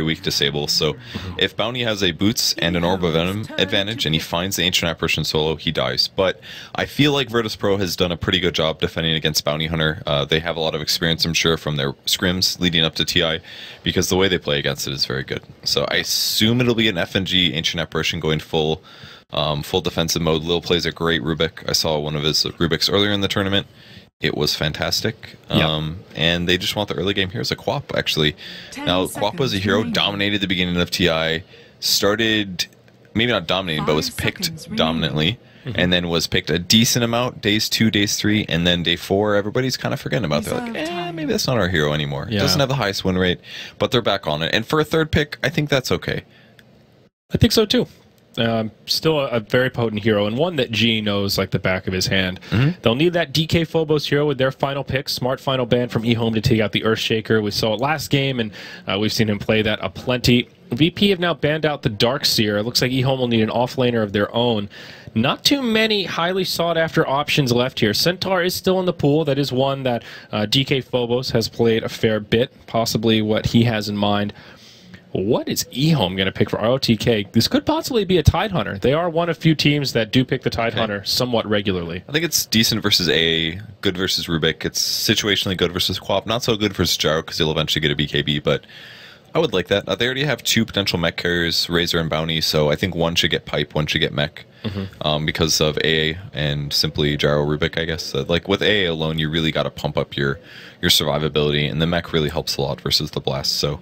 weak disable, so if Bounty has a Boots and an Orb of Venom advantage and he finds the Ancient Apparition solo, he dies. But I feel like Virtus.pro has done a pretty good job defending against Bounty Hunter. They have a lot of experience, I'm sure, from their scrims leading up to TI, because the way they play against it is very good. So I assume it'll be an FNG Ancient Apparition going full defensive mode. Lil plays a great Rubik. I saw one of his Rubiks earlier in the tournament. It was fantastic, and they just want the early game here as a Quap, actually. Now, Quap was a hero, dominated the beginning of TI, started, maybe not dominating, but was picked dominantly, and then was picked a decent amount, days 2, days 3, and then day 4, everybody's kind of forgetting about it. They're like, maybe that's not our hero anymore. It doesn't have the highest win rate, but they're back on it. And for a third pick, I think that's okay. I think so, too. Still a very potent hero, and one that G knows like the back of his hand. They'll need that DK Phobos hero with their final pick, smart final ban from EHOME to take out the Earthshaker. We saw it last game, and we've seen him play that aplenty. VP have now banned out the Darkseer. It looks like EHOME will need an offlaner of their own. Not too many highly sought-after options left here. Centaur is still in the pool. That is one that DK Phobos has played a fair bit, possibly what he has in mind. What is EHOME going to pick for ROTK? This could possibly be a Tidehunter. They are one of few teams that do pick the Tidehunter somewhat regularly. I think it's decent versus AA, good versus Rubik. It's situationally good versus Quap. Not so good versus Gyro because he'll eventually get a BKB, but I would like that. They already have 2 potential mech carriers, Razor and Bounty, so I think one should get Pipe, one should get mech because of AA and simply Gyro Rubik, I guess. Like with AA alone, you really got to pump up your survivability, and the mech really helps a lot versus the Blast. So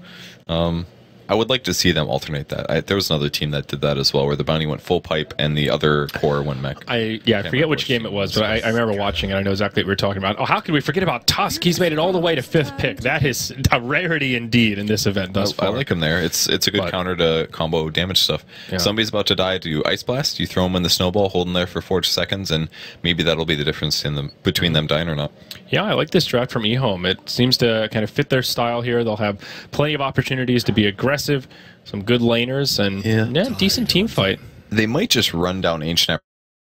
I would like to see them alternate that. There was another team that did that as well, where the Bounty went full pipe and the other core went mech. I forget which game it was, but I remember watching it. I know exactly what we were talking about. Oh, how could we forget about Tusk? He's made it all the way to 5th pick. That is a rarity indeed in this event thus far. I like him there. It's a good counter to combo damage stuff. Yeah. Somebody's about to die, do Ice Blast. You throw him in the snowball, hold him there for 4 seconds, and maybe that'll be the difference between them dying or not. Yeah, I like this draft from EHOME. It seems to kind of fit their style here. They'll have plenty of opportunities to be aggressive, some good laners, and decent team fight. They might just run down Ancient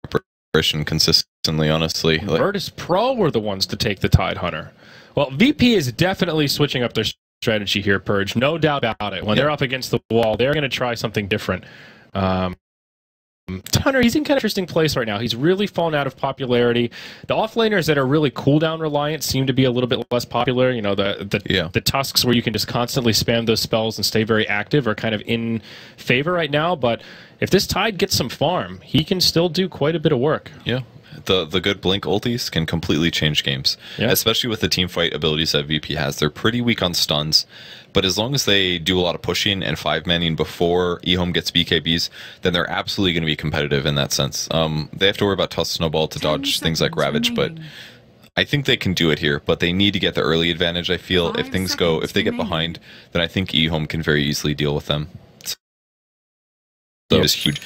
Apparition consistently, honestly. Virtus.pro were the ones to take the Tidehunter. Well, VP is definitely switching up their strategy here, Purge. No doubt about it. When they're up against the wall, they're going to try something different. Hunter, he's in kind of interesting place right now. He's really fallen out of popularity. The offlaners that are really cooldown reliant seem to be a little bit less popular. You know, the Tusks where you can just constantly spam those spells and stay very active are kind of in favor right now. But if this Tide gets some farm, he can still do quite a bit of work. Yeah. The good Blink ultis can completely change games, especially with the team fight abilities that VP has. They're pretty weak on stuns, but as long as they do a lot of pushing and 5-manning before EHOME gets BKBs, then they're absolutely going to be competitive in that sense. They have to worry about Tusk Snowball to dodge things like Ravage, but I think they can do it here, but they need to get the early advantage, I feel. If they get behind, then I think EHOME can very easily deal with them. So it's huge.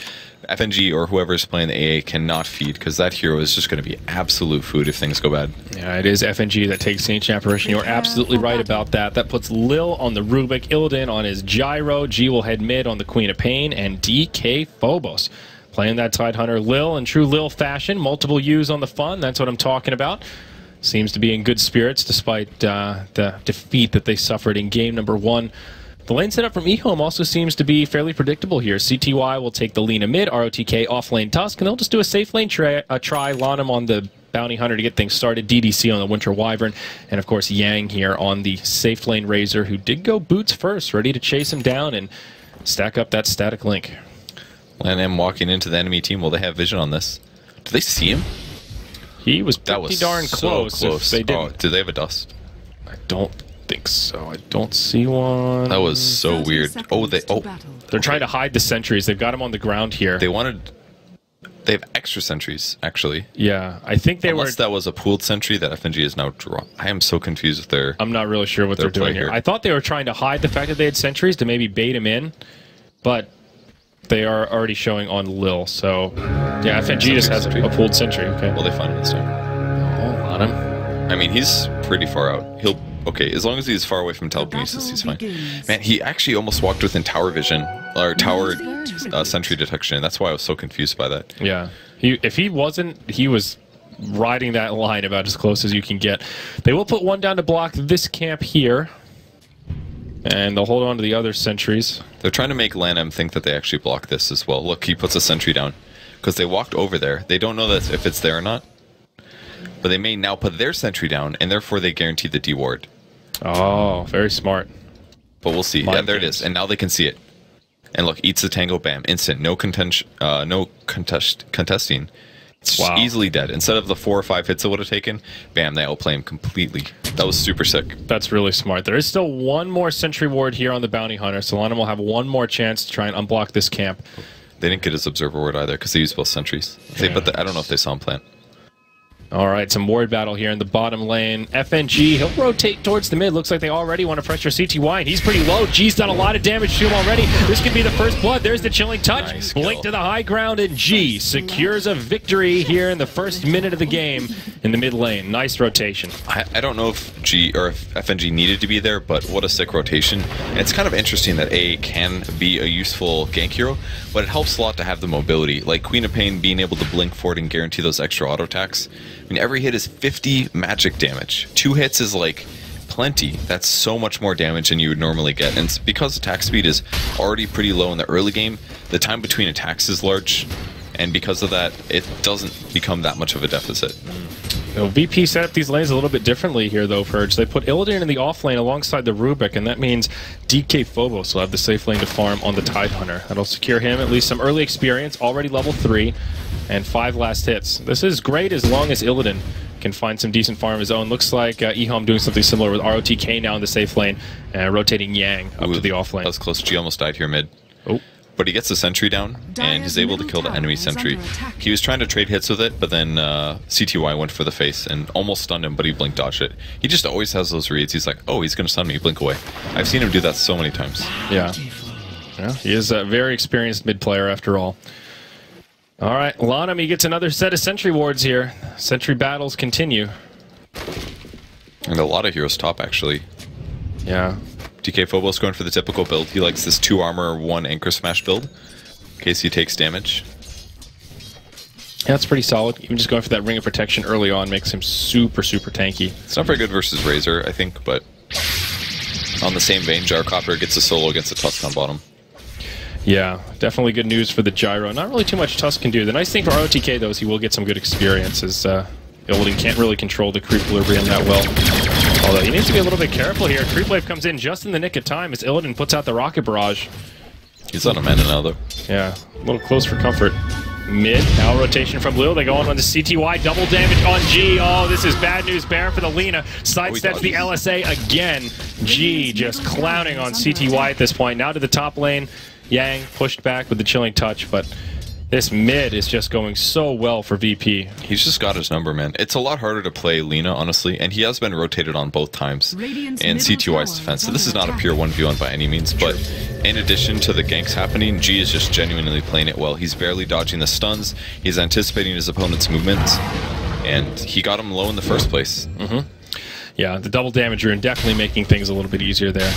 FNG or whoever's playing the AA cannot feed, because that hero is just going to be absolute food if things go bad. Yeah, it is FNG that takes the Ancient Apparition. You're absolutely right about that. That puts Lil on the Rubik, Illidan on his Gyro, G will head mid on the Queen of Pain, and DK Phobos playing that Tidehunter. Lil in true Lil fashion, multiple U's on the fun. That's what I'm talking about. Seems to be in good spirits despite the defeat that they suffered in game number 1. The lane setup from EHOME also seems to be fairly predictable here. CTY will take the Lina mid, ROTK off lane Tusk, and they'll just do a safe lane try Lanham on the Bounty Hunter to get things started, DDC on the Winter Wyvern, and of course Yang here on the safe lane Razor, who did go boots first, ready to chase him down and stack up that static link. LanM walking into the enemy team. Will they have vision on this? Do they see him? He was pretty darn close. If they didn't. Oh, did they have a dust? I don't think so. I don't see one. That was so weird. They're trying to hide the sentries. They've got him on the ground here. They have extra sentries, actually. Yeah, I think Unless that was a pooled sentry that FNG is now drawn. I am so confused with their... I'm not really sure what they're doing here. I thought they were trying to hide the fact that they had sentries to maybe bait him in, but they are already showing on Lil, so... Yeah, FNG just has a pooled sentry. Okay. Will they find him this time? Oh, on him. I mean, he's pretty far out. Okay, as long as he's far away from telekinesis, he's fine. Man, he actually almost walked within tower vision, or tower sentry detection. That's why I was so confused by that. Yeah. If he wasn't, he was riding that line about as close as you can get. They will put one down to block this camp here. And they'll hold on to the other sentries. They're trying to make LANM think that they actually block this as well. Look, he puts a sentry down because they walked over there. They don't know that if it's there or not, but they may now put their sentry down, and therefore they guarantee the D ward. Oh, very smart. But we'll see. Yeah, there it is, and now they can see it. And look, eats the tango, bam, instant, no contesting. It's just easily dead. Instead of the 4 or 5 hits it would have taken, bam, they outplay him completely. That was super sick. That's really smart. There is still one more sentry ward here on the bounty hunter, so LANM will have one more chance to try and unblock this camp. They didn't get his observer ward either because they used both sentries. But I don't know if they saw him plant. All right, some ward battle here in the bottom lane. FNG, he'll rotate towards the mid. Looks like they already want to pressure CTY, and he's pretty low. G's done a lot of damage to him already. This could be the first blood. There's the chilling touch. Nice Blink to the high ground, and G secures a victory here in the first minute of the game in the mid lane. Nice rotation. I don't know if G or if FNG needed to be there, but what a sick rotation. And it's kind of interesting that A can be a useful gank hero, but it helps a lot to have the mobility. Like Queen of Pain being able to blink forward and guarantee those extra auto attacks. I mean, every hit is 50 magic damage. 2 hits is like plenty. That's so much more damage than you would normally get. And because attack speed is already pretty low in the early game, the time between attacks is large. And because of that, it doesn't become that much of a deficit. VP set up these lanes a little bit differently here, though, Purge. They put Illidan in the off lane alongside the Rubik, and that means DK Phobos will have the safe lane to farm on the Tidehunter. That'll secure him at least some early experience, already level 3, and 5 last hits. This is great as long as Illidan can find some decent farm of his own. Looks like EHOME doing something similar with ROTK now in the safe lane, rotating Yang up to the off lane. That was close. G almost died here mid. Oh. But he gets the sentry down, and he's able to kill the enemy sentry. He was trying to trade hits with it, but then CTY went for the face and almost stunned him, but he blink dodged it. He just always has those reads. He's like, oh, he's going to stun me, blink away. I've seen him do that so many times. Yeah. He is a very experienced mid player after all. All right, LANM, he gets another set of sentry wards here. Sentry battles continue. And a lot of heroes top, actually. Yeah. DK Phobos going for the typical build. He likes this 2 armor, 1 anchor smash build in case he takes damage. Yeah, that's pretty solid. Even just going for that ring of protection early on makes him super, super tanky. It's not very good versus Razor, I think, but on the same vein, Jarcopper gets a solo against a Tusk on bottom. Yeah, definitely good news for the Gyro. Not really too much Tusk can do. The nice thing for ROTK, though, is he will get some good experience, as Illidan can't really control the creep equilibrium that well. Although he needs to be a little bit careful here. Creep wave comes in just in the nick of time as Illidan puts out the rocket barrage. He's on a mana now, though. Yeah, a little close for comfort. Mid, now rotation from Lil. They go on the CTY, double damage on G. Oh, this is bad news bear for the Lina. Sidesteps the LSA again. G just clowning on CTY at this point. Now to the top lane. Yang pushed back with the chilling touch, but this mid is just going so well for VP. He's just got his number, man. It's a lot harder to play Lina, honestly, and he has been rotated on both times in CTY's defense. So this is not a pure 1v1 by any means, but in addition to the ganks happening, G is just genuinely playing it well. He's barely dodging the stuns, he's anticipating his opponent's movements, and he got him low in the first place. Yeah, the double damage rune definitely making things a little bit easier there.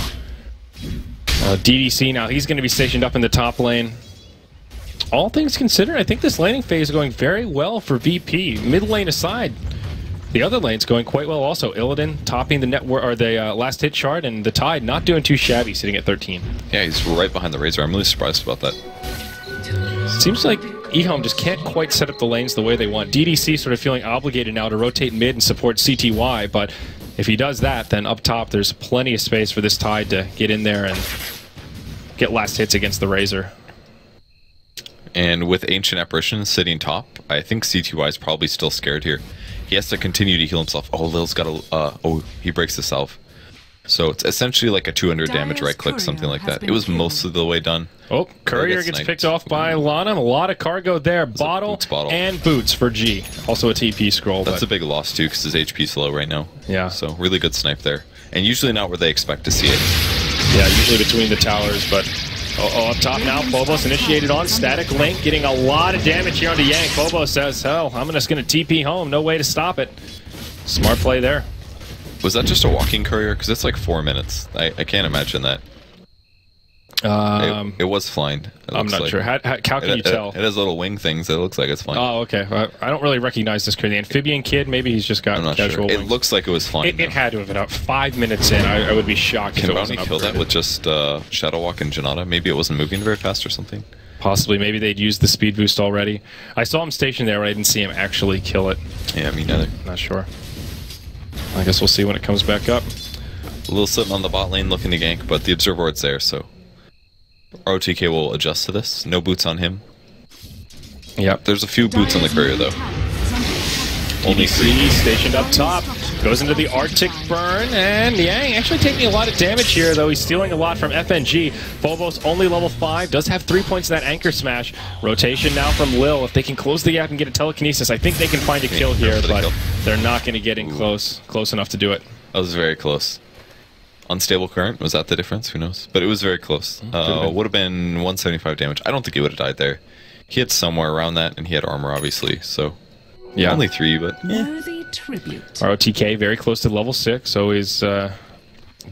DDC now, he's going to be stationed up in the top lane. All things considered, I think this laning phase is going very well for VP. Mid lane aside, the other lane's going quite well also. Illidan topping the network or the last hit chart, and the Tide not doing too shabby, sitting at 13. Yeah, he's right behind the Razor. I'm really surprised about that. Seems like EHOME just can't quite set up the lanes the way they want. DDC sort of feeling obligated now to rotate mid and support CTY, but if he does that, then up top there's plenty of space for this Tide to get in there and get last hits against the Razor. And with Ancient Apparition sitting top, I think CTY is probably still scared here. He has to continue to heal himself. Oh, Lil's got a... oh, he breaks the salve. So it's essentially like a 200 damage right-click, something like that. It was mostly the way done. Oh, Courier gets picked off by LANM. A lot of cargo there. Bottle and boots for G. Also a TP scroll. That's a big loss, too, because his HP's low right now. Yeah. So really good snipe there. And usually not where they expect to see it. Yeah, usually between the towers, but... up top now, Phobos initiated on. Static Link getting a lot of damage here onto Yang. Phobos says, hell, I'm just going to TP home. No way to stop it. Smart play there. Was that just a walking courier? Because it's like 4 minutes. I can't imagine that. It was flying. I'm not sure. How can you tell? It has little wing things. It looks like it's flying. Oh, okay. I don't really recognize this kid. The amphibian kid, maybe he's just got I'm not casual sure. wings. It looks like it was flying. It had to have been up 5 minutes in. I would be shocked if it wasn't Can Bounty kill that with just Shadow Walk and Janata? Maybe it wasn't moving very fast or something. Possibly. Maybe they'd used the speed boost already. I saw him stationed there, but I didn't see him actually kill it. Yeah, me neither. Not sure. I guess we'll see when it comes back up. A little sitting on the bot lane looking to gank, but the Observer Ward's there, so ROTK will adjust to this. No boots on him. Yep. There's a few boots on the courier, though. Only 3 stationed up top. Goes into the Arctic Burn, and Yang actually taking a lot of damage here, though he's stealing a lot from FNG. Phobos only level 5, does have 3 points in that Anchor Smash. Rotation now from Lil. If they can close the gap and get a telekinesis, I think they can find a kill here, but they're not going to get in close enough to do it. That was very close. Unstable current, was that the difference? Who knows? But it was very close. Would have been 175 damage. I don't think he would have died there. He had somewhere around that, and he had armor, obviously, so... Yeah. Only 3, but... Worthy tribute. ROTK very close to level 6, always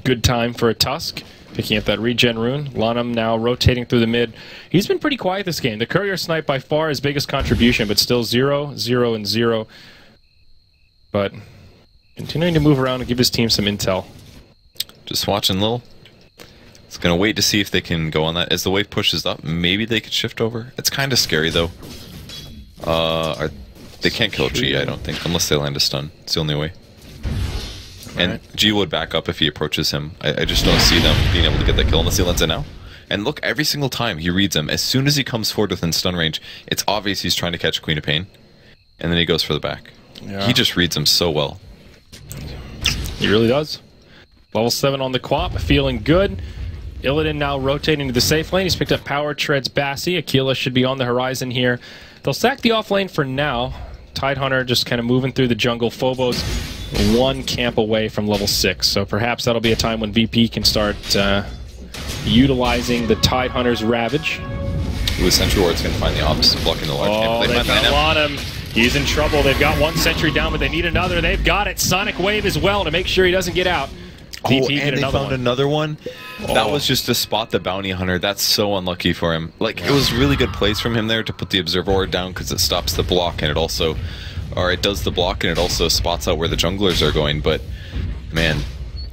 good time for a Tusk. Picking up that regen rune. Lanham now rotating through the mid. He's been pretty quiet this game. The courier snipe by far his biggest contribution, but still 0, 0, and 0. But continuing to move around and give his team some intel. Just watching Lil. It's going to wait to see if they can go on that. As the wave pushes up, maybe they could shift over. It's kind of scary, though. They can't kill G, I don't think, unless they land a stun. It's the only way. And G would back up if he approaches him. I just don't see them being able to get that kill unless he lands it now. And look, every single time he reads him, as soon as he comes forward within stun range, it's obvious he's trying to catch Queen of Pain. And then he goes for the back. Yeah. He just reads him so well. He really does. Level 7 on the Quap, feeling good. Illidan now rotating to the safe lane. He's picked up Power Treads Bassi. Aquila should be on the horizon here. They'll sack the off lane for now. Tidehunter just kind of moving through the jungle. Phobos 1 camp away from level 6. So perhaps that'll be a time when VP can start utilizing the Tidehunter's Ravage. Ooh, Sentry Ward's going to find the ops blocking the large camp. They've got Lanham. He's in trouble. They've got 1 sentry down, but they need another. They've got it. Sonic Wave as well to make sure he doesn't get out. VP and they found another one. That was just to spot the bounty hunter. That's so unlucky for him. Like, it was really good plays from him there to put the Observer Ward down because it stops the block and it also, or it does the block and it also spots out where the junglers are going. But man,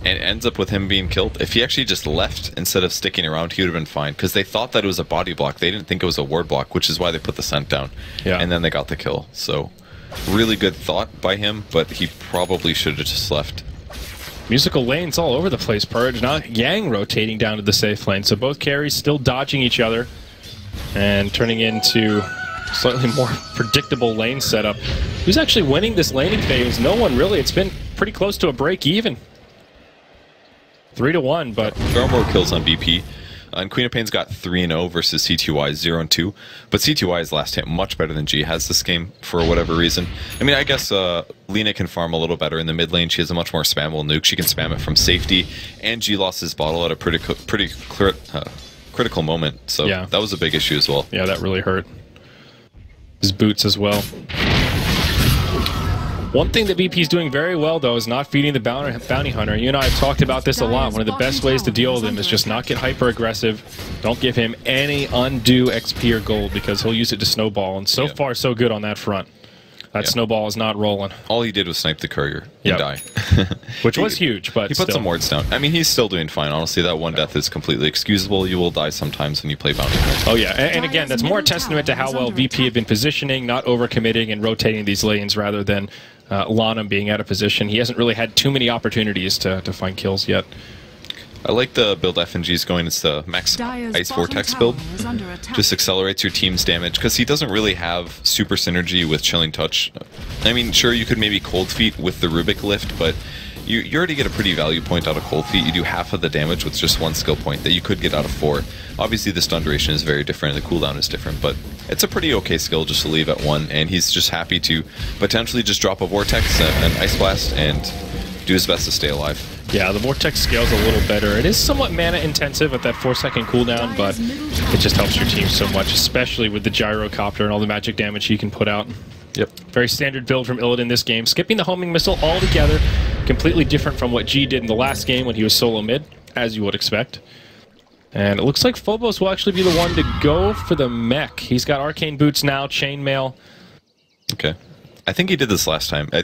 it ends up with him being killed. If he actually just left instead of sticking around, he would have been fine because they thought that it was a body block. They didn't think it was a ward block, which is why they put the scent down. Yeah. And then they got the kill. So really good thought by him, but he probably should have just left. Musical lanes all over the place, Purge. Now Yang rotating down to the safe lane. So both carries still dodging each other and turning into slightly more predictable lane setup. Who's actually winning this laning phase? No one really. It's been pretty close to a break even. 3-1, but... There are more kills on BP. And Queen of Pain's got 3-0 versus CTY's 0-2. But CTY's last hit much better than G has this game for whatever reason. I mean, I guess Lina can farm a little better in the mid lane. She has a much more spammable nuke. She can spam it from safety. And G lost his bottle at a pretty critical moment. So yeah, that was a big issue as well. Yeah, that really hurt. His boots as well. One thing that BP is doing very well, though, is not feeding the bounty hunter. You and I have talked about this a lot. One of the best ways to deal with him is just not get hyper-aggressive. Don't give him any undue XP or gold, because he'll use it to snowball. And so far, so good on that front. That snowball is not rolling. All he did was snipe the courier and die. Which was huge, but he put some wards down. I mean, he's still doing fine. Honestly, that one death is completely excusable. You will die sometimes when you play bounty hunter. Oh, yeah. And again, that's more a testament to how well VP had been positioning, not overcommitting and rotating these lanes rather than Lanham being out of position. He hasn't really had too many opportunities to find kills yet. I like the build FNG's going. It's the max Ice Vortex build. Just accelerates your team's damage because he doesn't really have super synergy with Chilling Touch. I mean, sure, you could maybe Cold Feet with the Rubik lift, but you already get a pretty value point out of Cold Feet. You do half of the damage with just 1 skill point that you could get out of 4. Obviously, the stun duration is very different, the cooldown is different, but it's a pretty okay skill just to leave at 1, and he's just happy to potentially just drop a Vortex, an Ice Blast, and do his best to stay alive. Yeah, the Vortex scales a little better. It is somewhat mana intensive at that 4-second cooldown, but it just helps your team so much, especially with the Gyrocopter and all the magic damage he can put out. Yep. Very standard build from Illidan this game. Skipping the homing missile altogether. Completely different from what G did in the last game when he was solo mid, as you would expect. And it looks like Phobos will actually be the one to go for the mech. He's got Arcane Boots now, Chainmail. Okay. I think he did this last time. I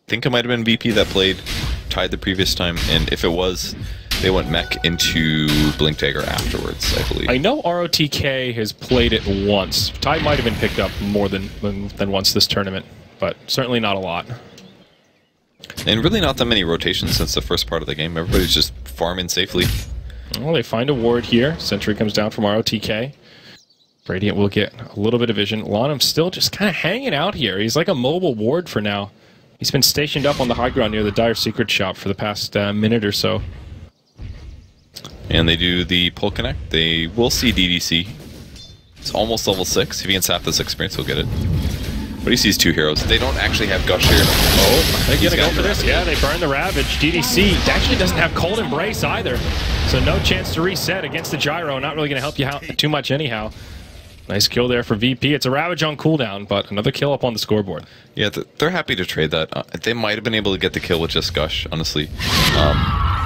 think it might have been VP that played, tied the previous time, and if it was, they went mech into Blink Dagger afterwards, I believe. I know ROTK has played it once. Tide might have been picked up more than once this tournament, but certainly not a lot. And really not that many rotations since the first part of the game. Everybody's just farming safely. Well, they find a ward here. Sentry comes down from ROTK. Radiant will get a little bit of vision. Lonum still just kind of hanging out here. He's like a mobile ward for now. He's been stationed up on the high ground near the Dire Secret shop for the past minute or so. And they do the pull connect. They will see DDC. It's almost level 6. If he can sap this experience, he'll get it. But he sees 2 heroes. They don't actually have Gush here. Oh, they're going to go for this. Yeah, they burn the Ravage. DDC actually doesn't have Cold Embrace either. So no chance to reset against the Gyro. Not really going to help you out too much anyhow. Nice kill there for VP. It's a Ravage on cooldown, but another kill up on the scoreboard. Yeah, they're happy to trade that. They might have been able to get the kill with just Gush, honestly.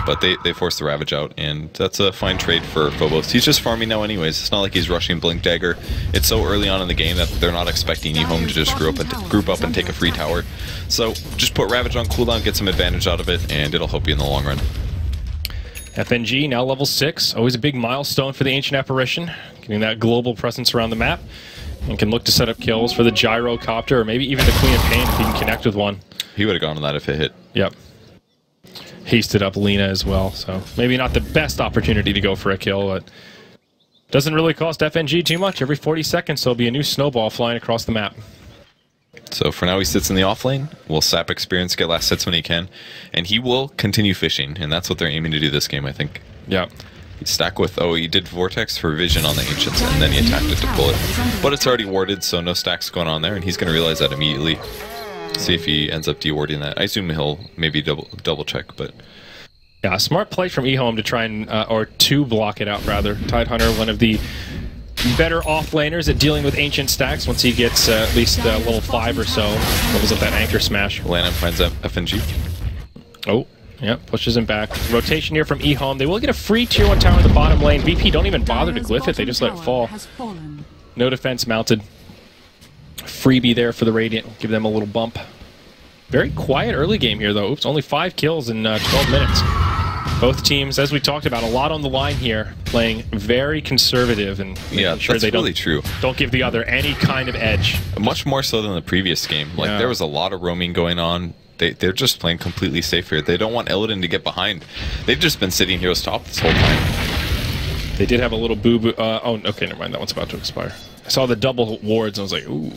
But they forced the Ravage out, and that's a fine trade for Phobos. He's just farming now anyways. It's not like he's rushing Blink Dagger. It's so early on in the game that they're not expecting EHOME to just group up and take a free tower. So just put Ravage on cooldown, get some advantage out of it, and it'll help you in the long run. FNG now level 6. Always a big milestone for the Ancient Apparition. Getting that global presence around the map. And can look to set up kills for the Gyrocopter, or maybe even the Queen of Pain if he can connect with one. He would have gone on that if it hit. Yep. Hasted up Lina as well, so maybe not the best opportunity to go for a kill, but doesn't really cost FNG too much. Every 40 seconds there'll be a new snowball flying across the map. So for now he sits in the offlane, will sap experience, get last hits when he can, and he will continue fishing, and that's what they're aiming to do this game, I think. Yeah. He stack with, he did Vortex for vision on the Ancients, and then he attacked it to pull it. But it's already warded, so no stacks going on there, and he's going to realize that immediately. See if he ends up dewarding that. I assume he'll maybe double check, but yeah, smart play from EHOME to try and or to block it out rather. Tidehunter, one of the better offlaners at dealing with ancient stacks. Once he gets at least level 5 or so, levels up that anchor smash. Lanham finds that FNG. Oh, yeah, pushes him back. Rotation here from EHOME. They will get a free tier 1 tower in the bottom lane. VP don't even bother to glyph it. They just let it fall. No defense mounted. Freebie there for the Radiant. Give them a little bump. Very quiet early game here, though. Oops, only 5 kills in 12 minutes. Both teams, as we talked about, a lot on the line here, playing very conservative and yeah, sure that's they really true. Don't give the other any kind of edge. Much more so than the previous game. Like there was a lot of roaming going on. They're just playing completely safe here. They don't want Illidan to get behind. They've just been sitting heroes top this whole time. They did have a little boo-boo. Oh, okay, never mind. That one's about to expire. I saw the double wards and I was like, ooh.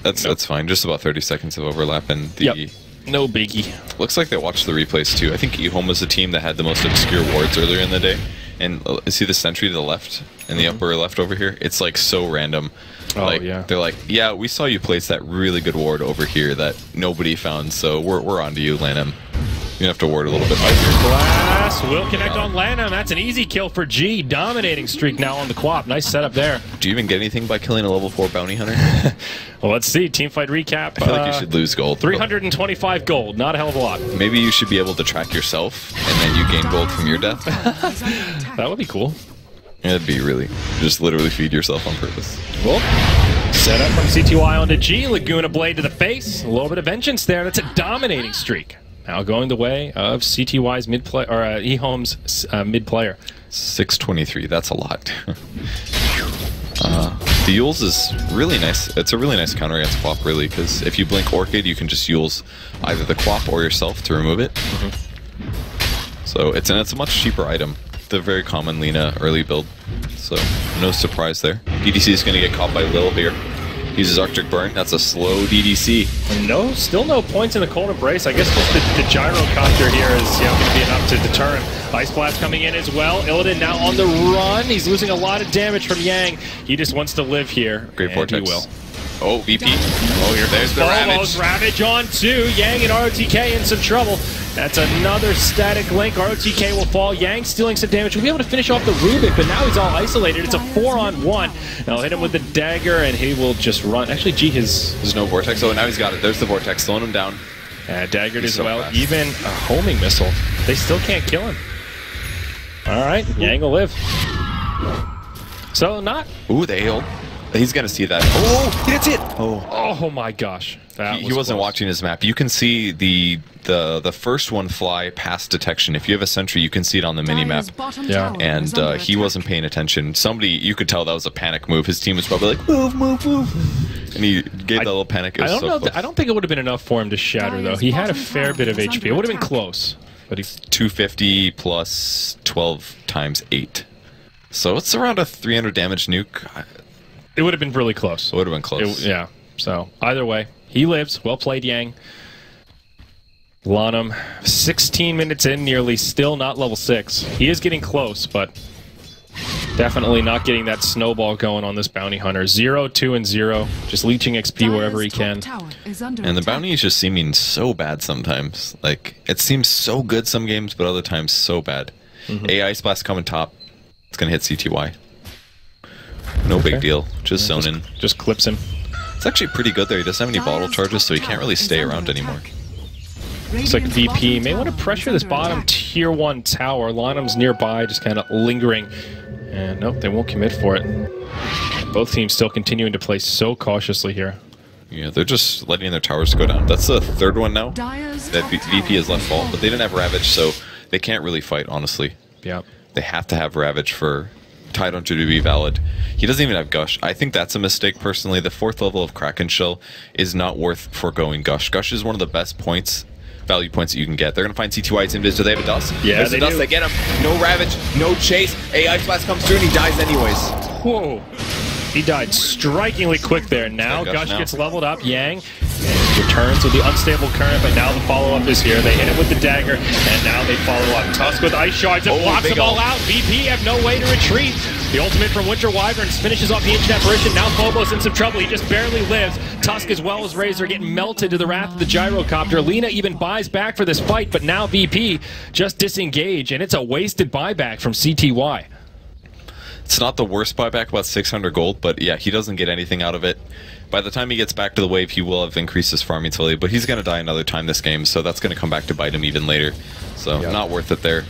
That's fine. Just about 30 seconds of overlap, and the no biggie. Looks like they watched the replays too. I think EHOME was the team that had the most obscure wards earlier in the day. And see the sentry to the left in the upper left over here? It's like so random. Oh, like, yeah. They're like, yeah, we saw you place that really good ward over here that nobody found, so we're on to you, Lanham. You're going to have to ward a little bit higher. Blast will connect on Lanham. That's an easy kill for G. Dominating streak now on the Quap. Nice setup there. Do you even get anything by killing a level 4 bounty hunter? Well, let's see. Teamfight recap. I feel like you should lose gold. 325 gold. Not a hell of a lot. Maybe you should be able to track yourself, and then you gain gold from your death. That would be cool. It'd be really, just literally feed yourself on purpose. Well, set up from CTY onto G. Laguna Blade to the face. A little bit of vengeance there. That's a dominating streak. Now going the way of CTY's mid play or EHOME's mid player. 623. That's a lot. The Yules is really nice. It's a really nice counter against Quap, really, because if you blink Orchid, you can just Yules either the Quap or yourself to remove it. So it's a much cheaper item. The very common Lina early build. So no surprise there. DDC is going to get caught by Lil here. Uses Arctic Burn. That's a slow DDC. And still no points in the Cold Embrace. I guess just the Gyrocopter here is going to be enough to deter him. Ice Blast coming in as well. Illidan now on the run. He's losing a lot of damage from Yang. He just wants to live here. Great Vortex. He will. Oh, VP. Oh, there's the Ravage. Ravage on 2. Yang and ROTK in some trouble. That's another static link. ROTK will fall. Yang stealing some damage. We'll be able to finish off the Rubik, but now he's all isolated. It's a 4-on-1. Now hit him with the dagger, and he will just run. Actually, G there's no Vortex. Oh, now he's got it. There's the Vortex, slowing him down. Daggered as well. Fast. Even a homing missile. They still can't kill him. All right, Yang will live. So not. Ooh, the AO. He's gonna see that. Oh, that's it. Oh my gosh. He wasn't watching his map. You can see the first one fly past detection. If you have a sentry, you can see it on the mini map. Yeah. And he wasn't paying attention. Somebody, you could tell that was a panic move. His team was probably like, move, move, move. And he gave that little panic. I don't know. I don't think it would have been enough for him to shatter, though. He had a fair bit of HP. It would have been close. But he's 250 plus 12 times 8. So it's around a 300 damage nuke. It would have been really close. It would have been close. Yeah. So either way, he lives. Well played, Yang. Lanham, 16 minutes in, nearly still not level 6. He is getting close, but definitely not getting that snowball going on this bounty hunter. 0, 2, and 0. Just leeching XP wherever he can. And the bounty is just seeming so bad sometimes. Like, it seems so good some games, but other times so bad. AI Splash coming top. It's going to hit CTY. No big deal. Just zone in. Just clips him. It's actually pretty good there. He doesn't have any bottle charges, so he can't really stay around anymore. Looks like VP may want to pressure this bottom tier 1 tower. Lanham's nearby, just kind of lingering. And nope, they won't commit for it. Both teams still continuing to play so cautiously here. Yeah, they're just letting their towers go down. That's the third one now that VP has let fall, but they didn't have Ravage, so they can't really fight, honestly. Yeah. They have to have Ravage for Tide Hunter to be valid. He doesn't even have Gush. I think that's a mistake, personally. The 4th level of Kraken Shell is not worth foregoing Gush. Gush is one of the best points, value points that you can get. They're going to find CTY's invis. Do they have a dust? Yeah, there's a dust. They get him. No Ravage, no chase. AI Splash comes through and he dies anyways. Whoa. He died strikingly quick there. Now Gush gets leveled up. Yang returns with the unstable current, but now the follow-up is here. They hit it with the dagger, and now they follow up. Tusk with ice shards and blocks them all out. VP have no way to retreat. The ultimate from Winter Wyverns finishes off the ancient apparition. Now Phobos in some trouble. He just barely lives. Tusk as well as Razor getting melted to the wrath of the gyrocopter. Lina even buys back for this fight, but now VP just disengage, and it's a wasted buyback from CTY. It's not the worst buyback, about 600 gold, but yeah, he doesn't get anything out of it. By the time he gets back to the wave, he will have increased his farming utility, but he's going to die another time this game, so that's going to come back to bite him even later. So not worth it there.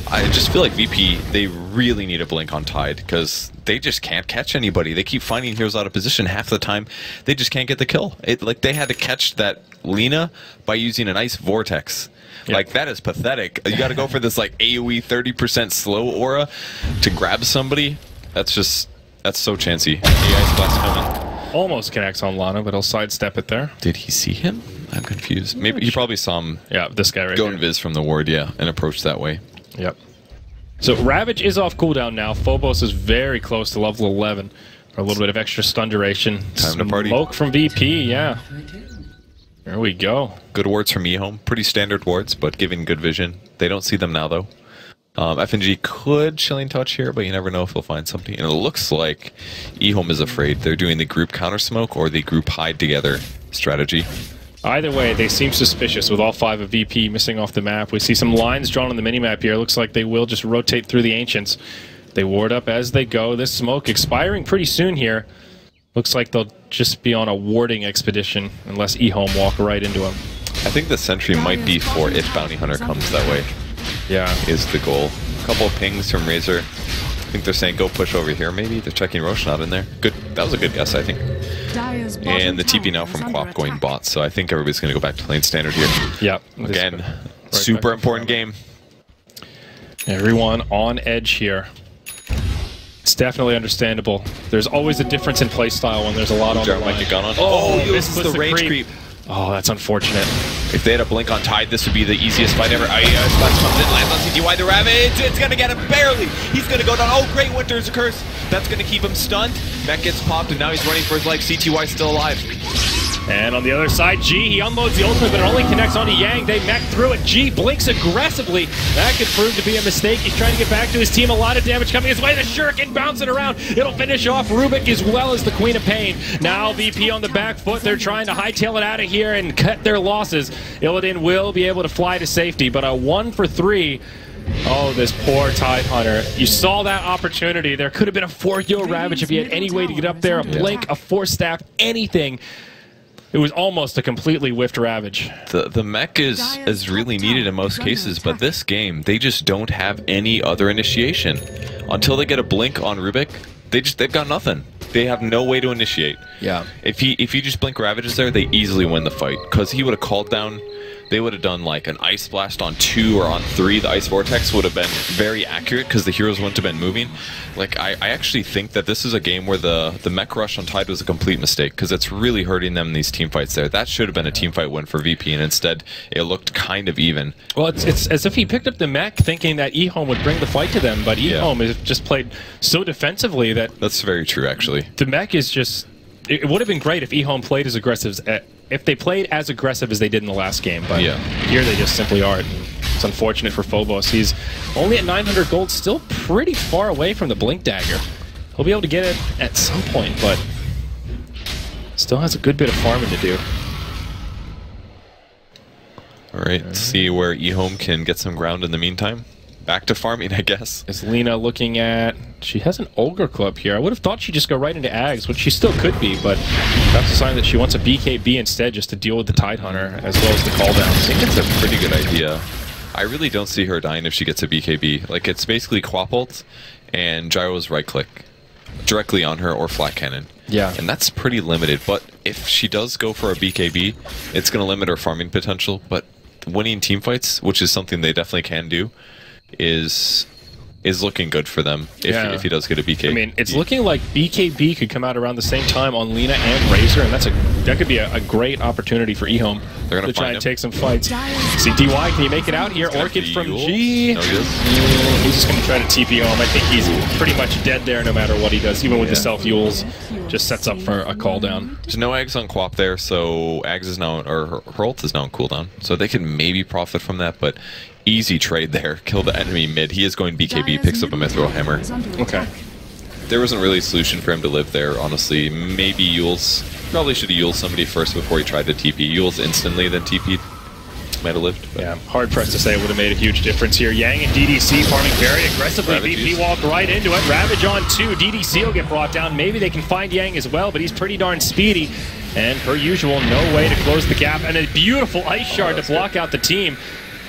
I just feel like VP, they really need a blink on Tide, because they just can't catch anybody. They keep finding heroes out of position half the time. They just can't get the kill. Like, they had to catch that Lina by using an ice vortex. Like, that is pathetic. You got to go for this, like, AoE 30% slow aura to grab somebody. That's so chancy. AI Splash coming. Almost connects on Lana, but he'll sidestep it there. Did he see him? I'm confused. Maybe he probably saw him. Yeah, this guy right go here. invis from the ward, yeah, and approach that way. Yep. So Ravage is off cooldown now. Phobos is very close to level 11 for a little bit of extra stun duration. Time to party. Smoke from VP, yeah. There we go. Good wards from EHOME. Pretty standard wards, but giving good vision. They don't see them now, though. FNG could Chilling Touch here, but you never know if he'll find something. And it looks like EHOME is afraid. They're doing the group counter smoke or the group hide together strategy. Either way, they seem suspicious with all 5 of VP missing off the map. We see some lines drawn on the minimap here. Looks like they will just rotate through the Ancients. They ward up as they go. This smoke expiring pretty soon here. Looks like they'll just be on a warding expedition unless EHOME walk right into them. I think the sentry might be for if Bounty Hunter comes that way. Yeah. Is the goal. A couple of pings from Razor. I think they're saying go push over here maybe. They're checking Roche not in there. Good. That was a good guess, I think. And the TP now from Quap going bot, so I think everybody's going to go back to playing standard here. Yep. Again, super important game. Everyone on edge here. It's definitely understandable. There's always a difference in playstyle when there's a lot on the line. Like a gun on. Oh, this is the range creep. Oh, that's unfortunate. If they had a blink on Tide, this would be the easiest fight ever. Splash comes in, lands on CTY, the Ravage. It's going to get him barely. He's going to go down. Oh, great Winter's Curse. That's going to keep him stunned. Mech gets popped, and now he's running for his life. CTY still alive. And on the other side, G, he unloads the ultimate, but it only connects onto Yang. They mech through it. G blinks aggressively. That could prove to be a mistake. He's trying to get back to his team. A lot of damage coming his way. The Shuriken bouncing around. It'll finish off Rubik as well as the Queen of Pain. Now VP on the back foot. They're trying to hightail it out of here and cut their losses. Illidan will be able to fly to safety, but a 1 for 3. Oh, this poor Tide Hunter. You saw that opportunity. There could have been a 4-kill Ravage if he had any way to get up there. A blink, a 4-staff, anything. It was almost a completely whiffed Ravage. The mech is really needed in most cases, but this game, they just don't have any other initiation. Until they get a blink on Rubik, they've got nothing. They have no way to initiate. Yeah. If you just blink Ravages there, they easily win the fight. Because he would have called down, they would have done like an Ice Blast on 2 or on 3. The Ice Vortex would have been very accurate because the heroes wouldn't have been moving. Like, I actually think that this is a game where the mech rush on Tide was a complete mistake because it's really hurting them in these team fights there. That should have been a team fight win for VP, and instead it looked kind of even. Well, it's as if he picked up the mech thinking that EHOME would bring the fight to them, but EHOME has just played so defensively that... That's very true, actually. The mech is just... It would have been great if EHOME played as aggressive if they played as aggressive as they did in the last game, but here they just simply aren't. It's unfortunate for Phobos. He's only at 900 gold, still pretty far away from the Blink Dagger. He'll be able to get it at some point, but still has a good bit of farming to do. All right, let's see where EHOME can get some ground in the meantime. Back to farming, I guess. Is Lena looking at... She has an Ogre Club here. I would have thought she'd just go right into Ags, which she still could be, but that's a sign that she wants a BKB instead just to deal with the Tidehunter as well as the call down. I think it's a pretty good idea. I really don't see her dying if she gets a BKB. Like, it's basically Quapult and Gyro's right-click directly on her or Flat Cannon. Yeah. And that's pretty limited, but if she does go for a BKB, it's going to limit her farming potential, but winning teamfights, which is something they definitely can do, is looking good for them if he does get a BKB. I mean, it's looking like BKB could come out around the same time on Lena and Razor, and that could be a great opportunity for EHOME to try and take some fights. See, DY, can you make it out here? Orchid from G. No, he's just going to try to TP home. I think he's pretty much dead there no matter what he does, even with the self-Yules. Just sets up for a call down. There's no Ags on Quap there, so Ags is now, or her ult is now on cooldown, so they can maybe profit from that, but easy trade there. Kill the enemy mid. He is going BKB, picks up a Mithril Hammer. Okay. There wasn't really a solution for him to live there, honestly. Maybe Yules. Probably should have Yuled somebody first before he tried to TP. Yules instantly, then TP'd. Might have lived. But. Yeah, hard pressed to say it would have made a huge difference here. Yang and DDC farming very aggressively. VP walked right into it. Ravage on 2. DDC will get brought down. Maybe they can find Yang as well, but he's pretty darn speedy. And per usual, no way to close the gap. And a beautiful Ice Shard to block out the team.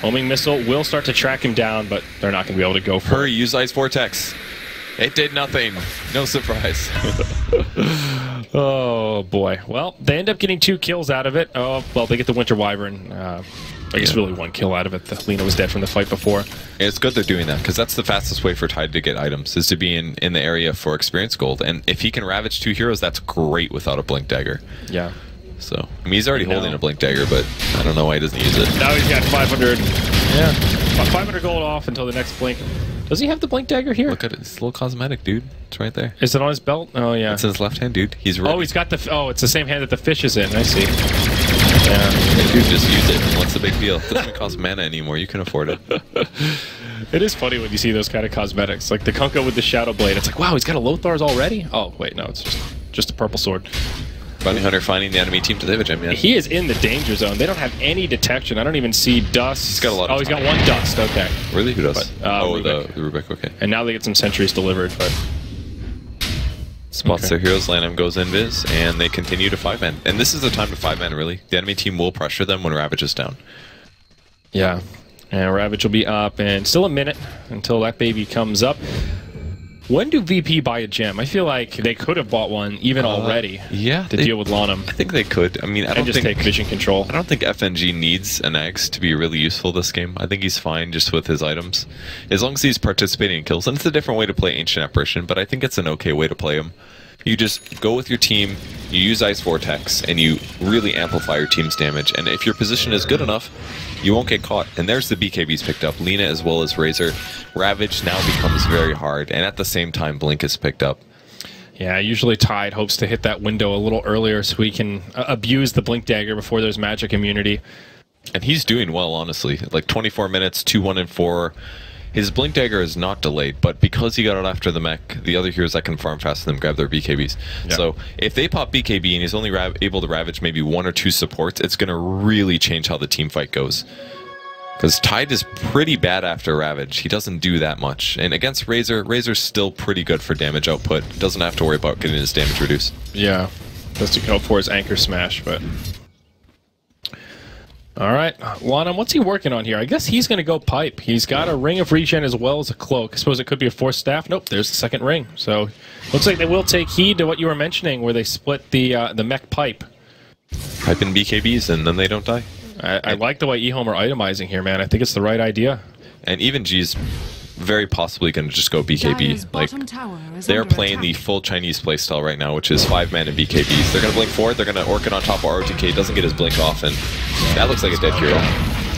Homing Missile will start to track him down, but they're not going to be able to go for it. Use Ice Vortex. It did nothing. No surprise. Oh, boy. Well, they end up getting 2 kills out of it. Oh, well, they get the Winter Wyvern. I guess really 1 kill out of it. The Lena was dead from the fight before. It's good they're doing that, because that's the fastest way for Tide to get items, is to be in the area for experience gold. And if he can ravage 2 heroes, that's great without a Blink Dagger. Yeah. So, I mean, he's already holding a Blink Dagger, but I don't know why he doesn't use it. Now he's got 500. Yeah. 500 gold off until the next Blink. Does he have the Blink Dagger here? Look at it. It's a little cosmetic, dude. It's right there. Is it on his belt? Oh, yeah. It's in his left hand, dude. He's ready. Oh, he's got the... Oh, it's the same hand that the fish is in. I see. Yeah. Hey, dude, just use it. What's the big deal? It doesn't cost mana anymore. You can afford it. It is funny when you see those kind of cosmetics. Like the Kunkka with the Shadow Blade. It's like, wow, he's got a Lothar's already? Oh, wait, no. It's just a purple sword. Bounty Hunter finding the enemy team to live a gem, yeah. He is in the danger zone. They don't have any detection. I don't even see dust. He's got a lot of he's got 1 dust. Okay. Really? Who does? Rubik. The Rubik, okay. And now they get some sentries delivered, but... Spots their heroes, Lanham goes invis, and they continue to 5-man. And this is the time to 5-man, really. The enemy team will pressure them when Ravage is down. Yeah. And Ravage will be up, and still a minute until that baby comes up. When do VP buy a gem? I feel like they could have bought one even already to deal with Lanham. I think they could. I mean, I don't just take vision control. I don't think FNG needs an Axe to be really useful this game. I think he's fine just with his items. As long as he's participating in kills. And it's a different way to play Ancient Apparition, but I think it's an okay way to play him. You just go with your team, you use Ice Vortex, and you really amplify your team's damage. And if your position is good enough, you won't get caught. And there's the BKBs picked up. Lena as well as Razor. Ravage now becomes very hard, and at the same time, Blink is picked up. Yeah, usually Tide hopes to hit that window a little earlier so we can abuse the Blink Dagger before there's magic immunity. And he's doing well, honestly. Like 24 minutes, 2-1 and 4. His Blink Dagger is not delayed, but because he got it after the mech, the other heroes that can farm faster than him grab their BKBs. Yeah. So if they pop BKB and he's only able to ravage maybe 1 or 2 supports, it's going to really change how the team fight goes. Because Tide is pretty bad after Ravage. He doesn't do that much. And against Razor, Razor's still pretty good for damage output. Doesn't have to worry about getting his damage reduced. Yeah. Just to go for his anchor smash, but... Alright, Lana, what's he working on here? I guess he's going to go pipe. He's got a ring of regen as well as a cloak. I suppose it could be a fourth staff. Nope, there's the second ring. So, looks like they will take heed to what you were mentioning, where they split the mech pipe. Pipe in BKBs, and then they don't die. I like the way EHOME are itemizing here, man. I think it's the right idea. And even G's very possibly going to just go BKB. Like, they're playing the full Chinese playstyle right now, which is 5-man and BKBs. They're going to blink forward, they're going to orc it on top of ROTK, doesn't get his blink off, and that looks like a dead hero.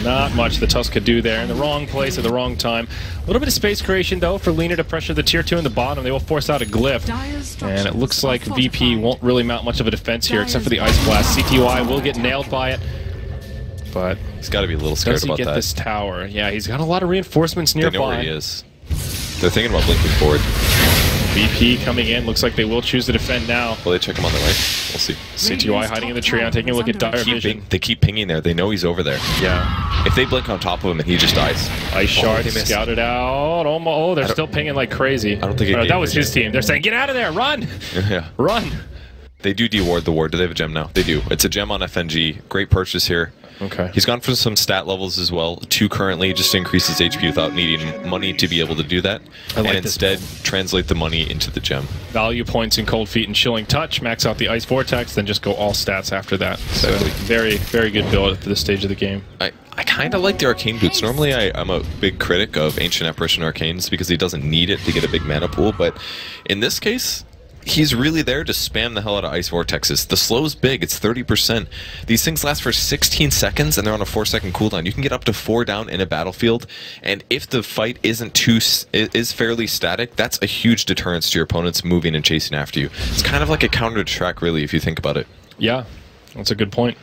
Not much the Tusk could do there. In the wrong place at the wrong time. A little bit of space creation, though, for Lina to pressure the tier 2 in the bottom. They will force out a glyph. And it looks like VP won't really mount much of a defense here, except for the Ice Blast. CTY will get nailed by it. But he's got to be a little scared about that. Does he get this tower? Yeah, he's got a lot of reinforcements nearby. They know where he is. They're thinking about blinking forward. VP coming in. Looks like they will choose to defend now. Will they check him on the right? We'll see. CTY hiding in the tree. I'm taking a look at Dire Vision. They keep pinging there. They know he's over there. Yeah. If they blink on top of him and he just dies. Ice Shard scouted out. Oh, they're still pinging like crazy. I don't think that was his team. They're saying, get out of there. Run. Yeah. Run. They do deward the ward. Do they have a gem now? They do. It's a gem on FNG. Great purchase here. Okay. He's gone for some stat levels as well. 2 currently, just to increase his HP without needing money to be able to do that. And instead, translate the money into the gem. Value points in Cold Feet and Chilling Touch. Max out the Ice Vortex, then just go all stats after that. So very, very good build at this stage of the game. I kind of like the Arcane Boots. Normally, I'm a big critic of Ancient Apparition Arcanes because he doesn't need it to get a big mana pool. But in this case, he's really there to spam the hell out of Ice Vortexes. The slow's big, it's 30%. These things last for 16 seconds and they're on a 4-second cooldown. You can get up to 4 down in a battlefield, and if the fight is fairly static, that's a huge deterrence to your opponents moving and chasing after you. It's kind of like a counter to track, really, if you think about it. Yeah, that's a good point.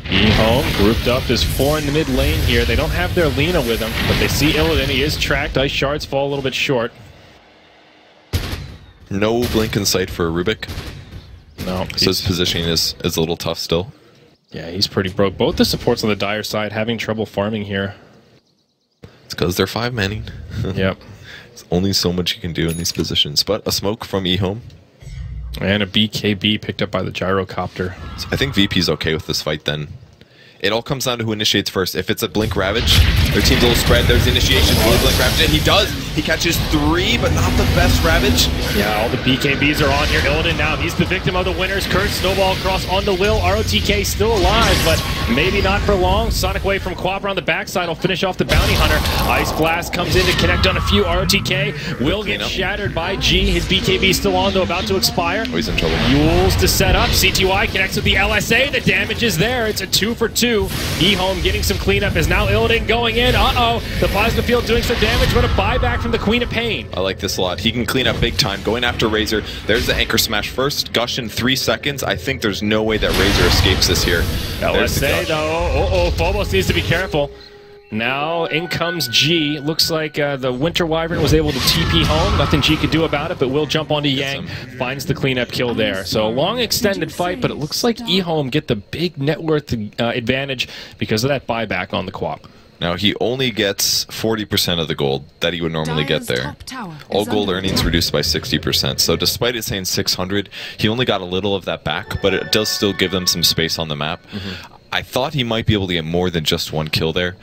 EHOME grouped up as 4 in the mid lane here. They don't have their Lina with them, but they see Illidan. He is tracked. Ice Shards fall a little bit short. No blink in sight for Rubik. No. So his positioning is a little tough still. Yeah, he's pretty broke. Both the supports on the Dire side having trouble farming here. It's because they're 5-manning. Yep. There's only so much you can do in these positions. But a smoke from EHOME. And a BKB picked up by the Gyrocopter. So I think VP's okay with this fight then. It all comes down to who initiates first. If it's a Blink Ravage, their team's a little spread. There's the initiation. Blink Ravage, and he does. He catches 3, but not the best Ravage. Yeah, all the BKBs are on here. Illidan now, he's the victim of the winner's curse. Snowball across onto Will. ROTK still alive, but maybe not for long. Sonic Wave from Quapper on the backside will finish off the Bounty Hunter. Ice Blast comes in to connect on a few. ROTK will get shattered by G. His BKB still on, though, about to expire. Oh, he's in trouble. Yules to set up. CTY connects with the LSA. The damage is there. It's a 2 for 2. EHOME getting some cleanup as now Illidan going in. The plasma field doing some damage, but a buyback from the Queen of Pain. I like this a lot. He can clean up big time. Going after Razor. There's the anchor smash first. Gush in 3 seconds. I think there's no way that Razor escapes this here. LSA though. Phobos needs to be careful. Now in comes G. Looks like the Winter Wyvern was able to TP home. Nothing G could do about it, but will jump onto Yang. Finds the cleanup kill there. So a long extended fight, but it looks like EHOME get the big net worth advantage because of that buyback on the Quap. Now he only gets 40% of the gold that he would normally get there. All gold earnings reduced by 60%. So despite it saying 600, he only got a little of that back, but it does still give them some space on the map. I thought he might be able to get more than just 1 kill there,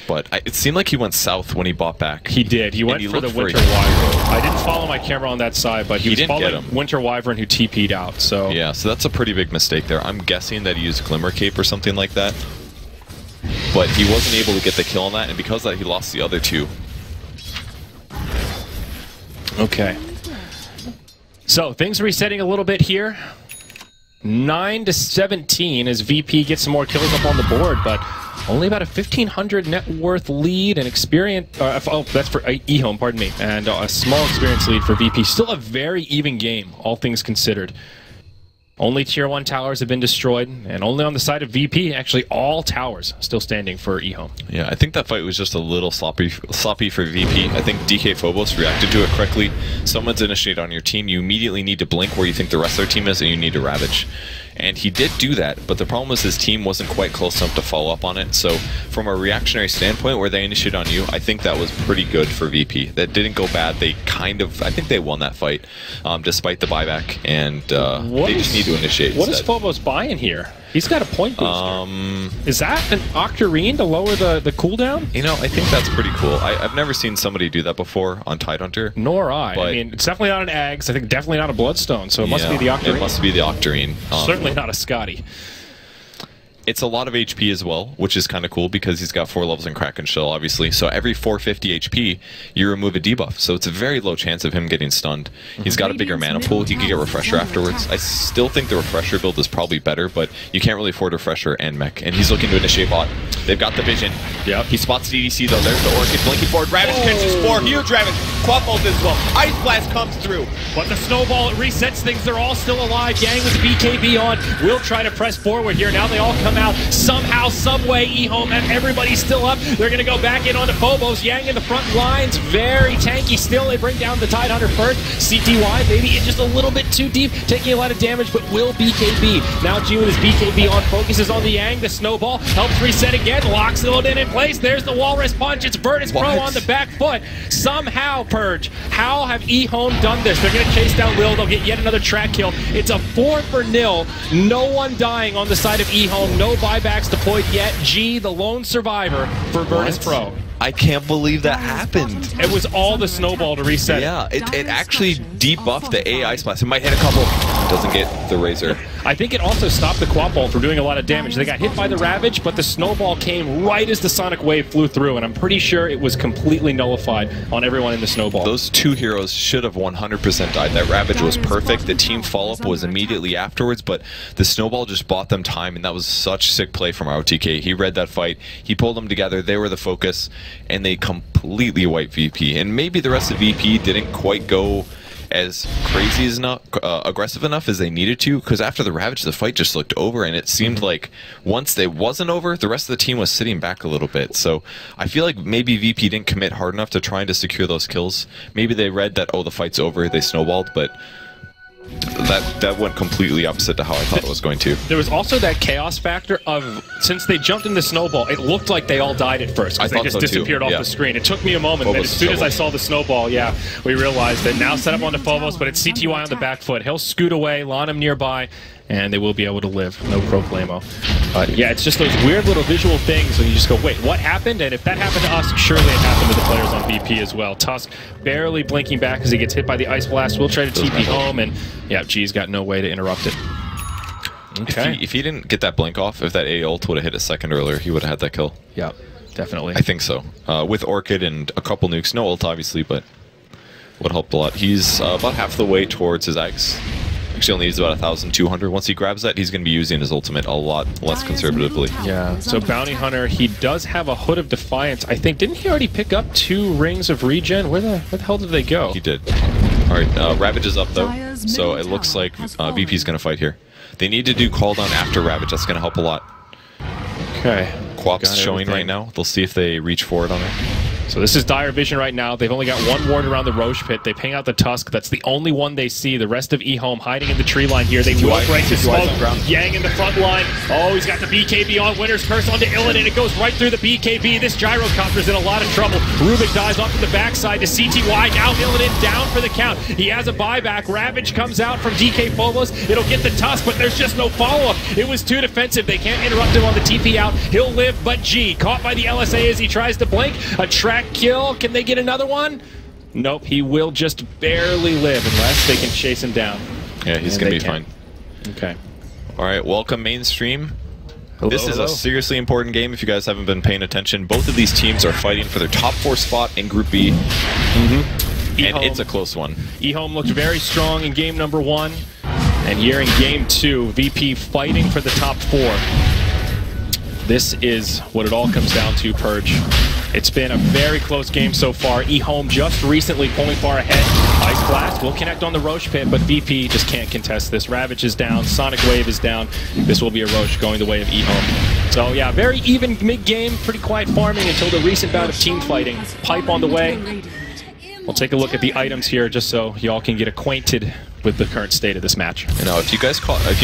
but it seemed like he went south when he bought back. He did. He went for the Winter Wyvern. I didn't follow my camera on that side, but he was following Winter Wyvern who TP'd out. So yeah, so that's a pretty big mistake there. I'm guessing that he used Glimmer Cape or something like that, but he wasn't able to get the kill on that, and because of that, he lost the other 2. Okay. So things resetting a little bit here. 9-17 as VP gets some more kills up on the board, but only about a 1,500 net worth lead and experience. That's for EHOME, pardon me, and a small experience lead for VP. Still a very even game, all things considered. Only Tier 1 towers have been destroyed, and only on the side of VP, actually all towers still standing for EHOME. Yeah, I think that fight was just a little sloppy for VP. I think DK Phobos reacted to it correctly. Someone's initiated on your team, you immediately need to blink where you think the rest of their team is, and you need to Ravage. And he did do that, but the problem was his team wasn't quite close enough to follow up on it. So from a reactionary standpoint, where they initiated on you, I think that was pretty good for VP. That didn't go bad. They I think they won that fight, despite the buyback, and they just need to initiate. What is Phobos buying here? He's got a point booster. Is that an Octarine to lower the cooldown? You know, I think that's pretty cool. I've never seen somebody do that before on Tidehunter. Nor I. I mean, it's definitely not an Ags. I think definitely not a Bloodstone, so it must be the Octarine. It must be the Octarine. Certainly not a Scotty. It's a lot of HP as well, which is kind of cool because he's got 4 levels in Kraken Shell, obviously. So every 450 HP, you remove a debuff. So it's a very low chance of him getting stunned. He's got a bigger mana pool. He can get Refresher afterwards. I still think the Refresher build is probably better, but you can't really afford Refresher and Mech. And he's looking to initiate bot. They've got the vision. Yep. He spots DDC though. There's the Orchid blinking forward. Ravage catches 4. Huge Ravage. Quad bolt as well. Ice Blast comes through. But the Snowball, it resets things. They're all still alive. Yang with the BKB on. Will try to press forward here. Now they all come out. Somehow, someway, EHOME and everybody's still up. They're going to go back in onto Phobos. Yang in the front lines. Very tanky still. They bring down the Tidehunter first. CTY, maybe just a little bit too deep. Taking a lot of damage, but will BKB. Now G with his BKB on. Focuses on the Yang. The Snowball helps reset again. Locks it in place. There's the Walrus Punch. It's Virtus.pro on the back foot. Somehow, Purge. How have EHOME done this? They're going to chase down Will. They'll get yet another track kill. It's a 4-0. No one dying on the side of EHOME. No buybacks deployed yet. G, the lone survivor for Virtus.pro. I can't believe that happened. It was all the Snowball to reset. Yeah, it actually debuffed the AI Splash. It might hit a couple. Doesn't get the Razor. I think it also stopped the Quad Ball from doing a lot of damage. They got hit by the Ravage, but the Snowball came right as the Sonic Wave flew through, and I'm pretty sure it was completely nullified on everyone in the Snowball. Those 2 heroes should have 100% died. That Ravage was perfect. The team follow-up was immediately afterwards, but the Snowball just bought them time, and that was such sick play from ROTK. He read that fight. He pulled them together. They were the focus, and they completely wiped VP. And maybe the rest of VP didn't quite go as crazy as aggressive enough as they needed to, because after the Ravage, the fight just looked over, and it seemed like once they wasn't over, the rest of the team was sitting back a little bit. So I feel like maybe VP didn't commit hard enough to trying to secure those kills. Maybe they read that, oh, the fight's over, they snowballed, but that went completely opposite to how I thought it was going to. There was also that chaos factor of, since they jumped in the Snowball, it looked like they all died at first, because they just disappeared off the screen. It took me a moment, but as soon as I saw the Snowball, we realized that now set up onto Phobos, but it's CTY on the back foot. He'll scoot away, Lanham nearby, and they will be able to live. No Proclamo. But yeah, it's just those weird little visual things when you just go, wait, what happened? And if that happened to us, surely it happened to the players on VP as well. Tusk barely blinking back as he gets hit by the Ice Blast. We'll try to TP home, and yeah, G's got no way to interrupt it. Okay. If he didn't get that blink off, if that A ult would have hit a second earlier, he would have had that kill. Yeah, definitely. I think so. With Orchid and a couple nukes, no ult obviously, but would help a lot. He's about half the way towards his Aegis. Actually only needs about 1,200. Once he grabs that, he's going to be using his ultimate a lot less conservatively. Yeah, so Bounty Hunter, he does have a Hood of Defiance. I think, didn't he already pick up 2 rings of regen? Where the hell did they go? He did. Alright, Ravage is up though, so it looks like VP's going to fight here. They need to do call down after Ravage, that's going to help a lot. Okay. Quap's showing right now. They'll see if they reach forward on it. So this is dire vision right now. They've only got 1 ward around the Roche pit. They ping out the Tusk. That's the only one they see. The rest of EHOME hiding in the tree line here. They will break the smoke. Yang in the front line. Oh, he's got the BKB on. Winter's Curse onto Illidan. It goes right through the BKB. This Gyrocopter's in a lot of trouble. Rubik dives off to the backside to CTY. Now Illidan down for the count. He has a buyback. Ravage comes out from DK Phobos. It'll get the Tusk, but there's just no follow-up. It was too defensive. They can't interrupt him on the TP out. He'll live, but G caught by the LSA as he tries to blink. A track kill. Can they get another one? Nope, he will just barely live unless they can chase him down. Yeah, he's going to be fine. Okay. All right, welcome mainstream. Hello, this is a seriously important game if you guys haven't been paying attention. Both of these teams are fighting for their top 4 spot in Group B. And it's a close one. EHOME looked very strong in game number 1. And here in game 2, VP fighting for the top 4. This is what it all comes down to, Purge. It's been a very close game so far. EHOME just recently pulling far ahead. Ice Blast will connect on the Roche pit, but VP just can't contest this. Ravage is down. Sonic Wave is down. This will be a Roche going the way of EHOME. So yeah, very even mid-game. Pretty quiet farming until the recent bout of team fighting. Pipe on the way. We'll take a look at the items here just so y'all can get acquainted with the current state of this match. You know, if you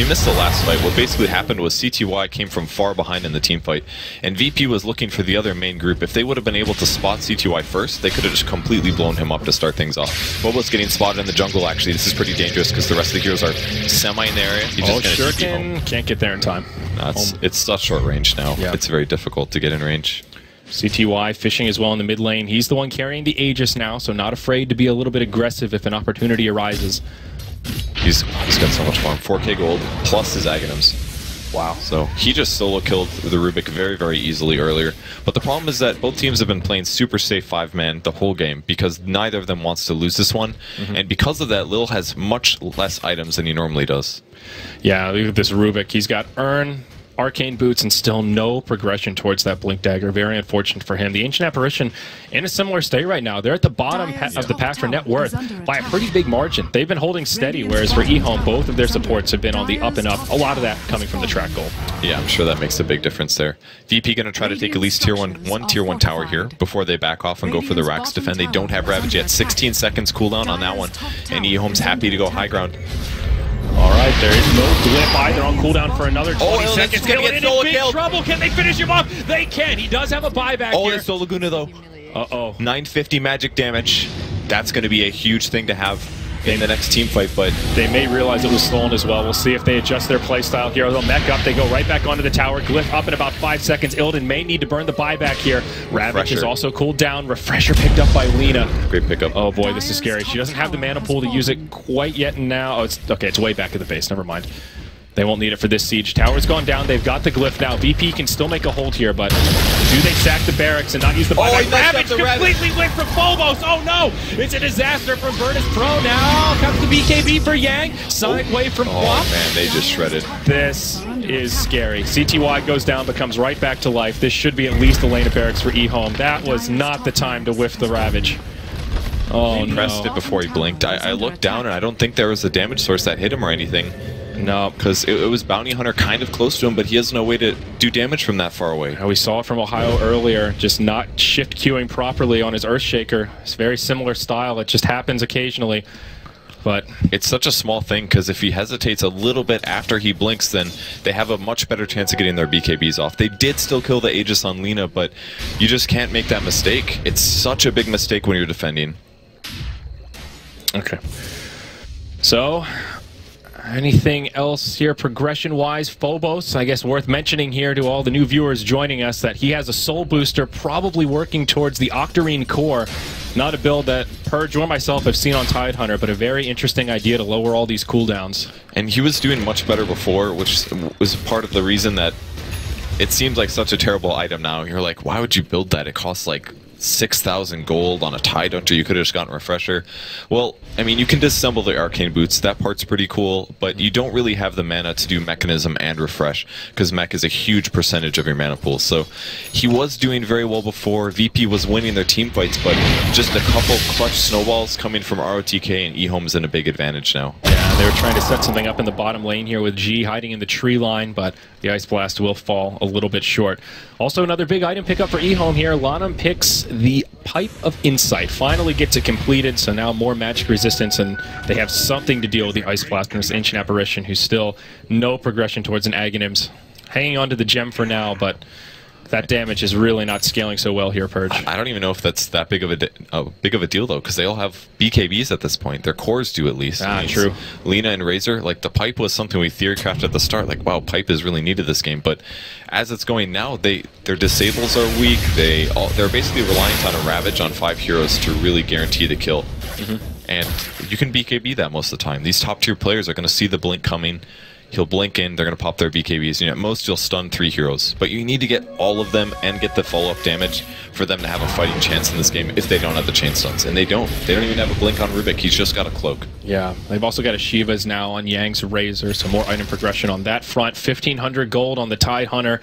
missed the last fight, what basically happened was CTY came from far behind in the team fight, and VP was looking for the other main group. If they would have been able to spot CTY first, they could have just completely blown him up to start things off. Bobo's getting spotted in the jungle, actually. This is pretty dangerous because the rest of the heroes are semi in the area. Can't get there in time. No, it's such short range now. Yeah. It's very difficult to get in range. CTY fishing as well in the mid lane. He's the one carrying the Aegis now, so not afraid to be a little bit aggressive if an opportunity arises. He's got so much farm. 4k gold plus his Aghanim's. Wow. So he just solo killed the Rubik very, very easily earlier. But the problem is that both teams have been playing super safe 5-man the whole game because neither of them wants to lose this one. And because of that, Lil has much less items than he normally does. Yeah, look at this Rubik. He's got Urn, Arcane Boots, and still no progression towards that Blink Dagger. Very unfortunate for him. The Ancient Apparition in a similar state right now. They're at the bottom of the pack for net worth by a pretty big margin. They've been holding steady, whereas for EHOME, both of their supports have been on the up and up. A lot of that coming from the track goal. Yeah, I'm sure that makes a big difference there. VP going to try to take at least tier 1 tower here before they back off and go for the Rax defend. They don't have Ravage yet. 16 seconds cooldown on that one, and EHOME's happy to go high ground. All right, there is no Glyph either on cooldown for another 20 seconds. It's going to get solo killed. Trouble. Can they finish him off? They can. He does have a buyback here. There's Soul Laguna, though. Uh-oh. 950 magic damage. That's going to be a huge thing to have in the next team fight, but they may realize it was stolen as well. We'll see if they adjust their playstyle here. They'll mech up. They go right back onto the tower. Glyph up in about 5 seconds. Illidan may need to burn the buyback here. Ravage is also cooled down. Refresher picked up by Lina. Great pickup. Oh boy, this is scary. She doesn't have the mana pool to use it quite yet now. Oh, it's way back at the base. Never mind. They won't need it for this siege. Tower's gone down. They've got the Glyph now. VP can still make a hold here, but do they sack the barracks and not use the buyback? Ravage completely went from Phobos. Oh no! It's a disaster from Virtus.pro. Now comes the BKB for Yang. Side way from Quap. Oh man, they just shredded. This is scary. CTY goes down, but comes right back to life. This should be at least a lane of barracks for EHOME. That was not the time to whiff the Ravage. Oh He pressed it before he blinked. I looked down and I don't think there was a damage source that hit him or anything. No, because it was Bounty Hunter kind of close to him, but he has no way to do damage from that far away. We saw it from Ohio earlier, just not shift queuing properly on his Earthshaker. It's very similar style. It just happens occasionally. But it's such a small thing because if he hesitates a little bit after he blinks, then they have a much better chance of getting their BKBs off. They did still kill the Aegis on Lina, but you just can't make that mistake. It's such a big mistake when you're defending. Okay. So anything else here progression-wise? Phobos, I guess worth mentioning here to all the new viewers joining us that he has a soul booster probably working towards the Octarine core. Not a build that Purge or myself have seen on Tidehunter, but a very interesting idea to lower all these cooldowns. And he was doing much better before, which was part of the reason that it seems like such a terrible item now. You're like, why would you build that? It costs like 6,000 gold on a Tidehunter. You could have just gotten Refresher. Well, I mean, you can disassemble the Arcane Boots. That part's pretty cool, but you don't really have the mana to do Mechanism and Refresh, because Mech is a huge percentage of your mana pool. So he was doing very well before. VP was winning their team fights, but just a couple clutch snowballs coming from ROTK, and EHOME's in a big advantage now. Yeah, they were trying to set something up in the bottom lane here with G hiding in the tree line, but the Ice Blast will fall a little bit short. Also, another big item pickup for EHOME here. Lanham picks the Pipe of Insight. Finally gets it completed, so now more magic resistance, and they have something to deal with the Ice Blast and this Ancient Apparition, who's still no progression towards an Aghanim's. Hanging on to the gem for now, but that damage is really not scaling so well here, Purge. I don't even know if that's that big of a deal, though, because they all have BKBs at this point. Their cores do, at least. True. Lina and Razor, like, the Pipe was something we theorycrafted at the start. Like, wow, Pipe is really needed this game. But as it's going now, their disables are weak. They're basically reliant on a Ravage on 5 heroes to really guarantee the kill. And you can BKB that most of the time. These top-tier players are going to see the blink coming. He'll blink in, they're going to pop their BKBs. You know, at most, you'll stun 3 heroes. But you need to get all of them and get the follow-up damage for them to have a fighting chance in this game if they don't have the chain stuns. And they don't. They don't even have a blink on Rubik. He's just got a cloak. Yeah, they've also got a Shiva's now on Yang's Razor, so more item progression on that front. 1,500 gold on the Tidehunter.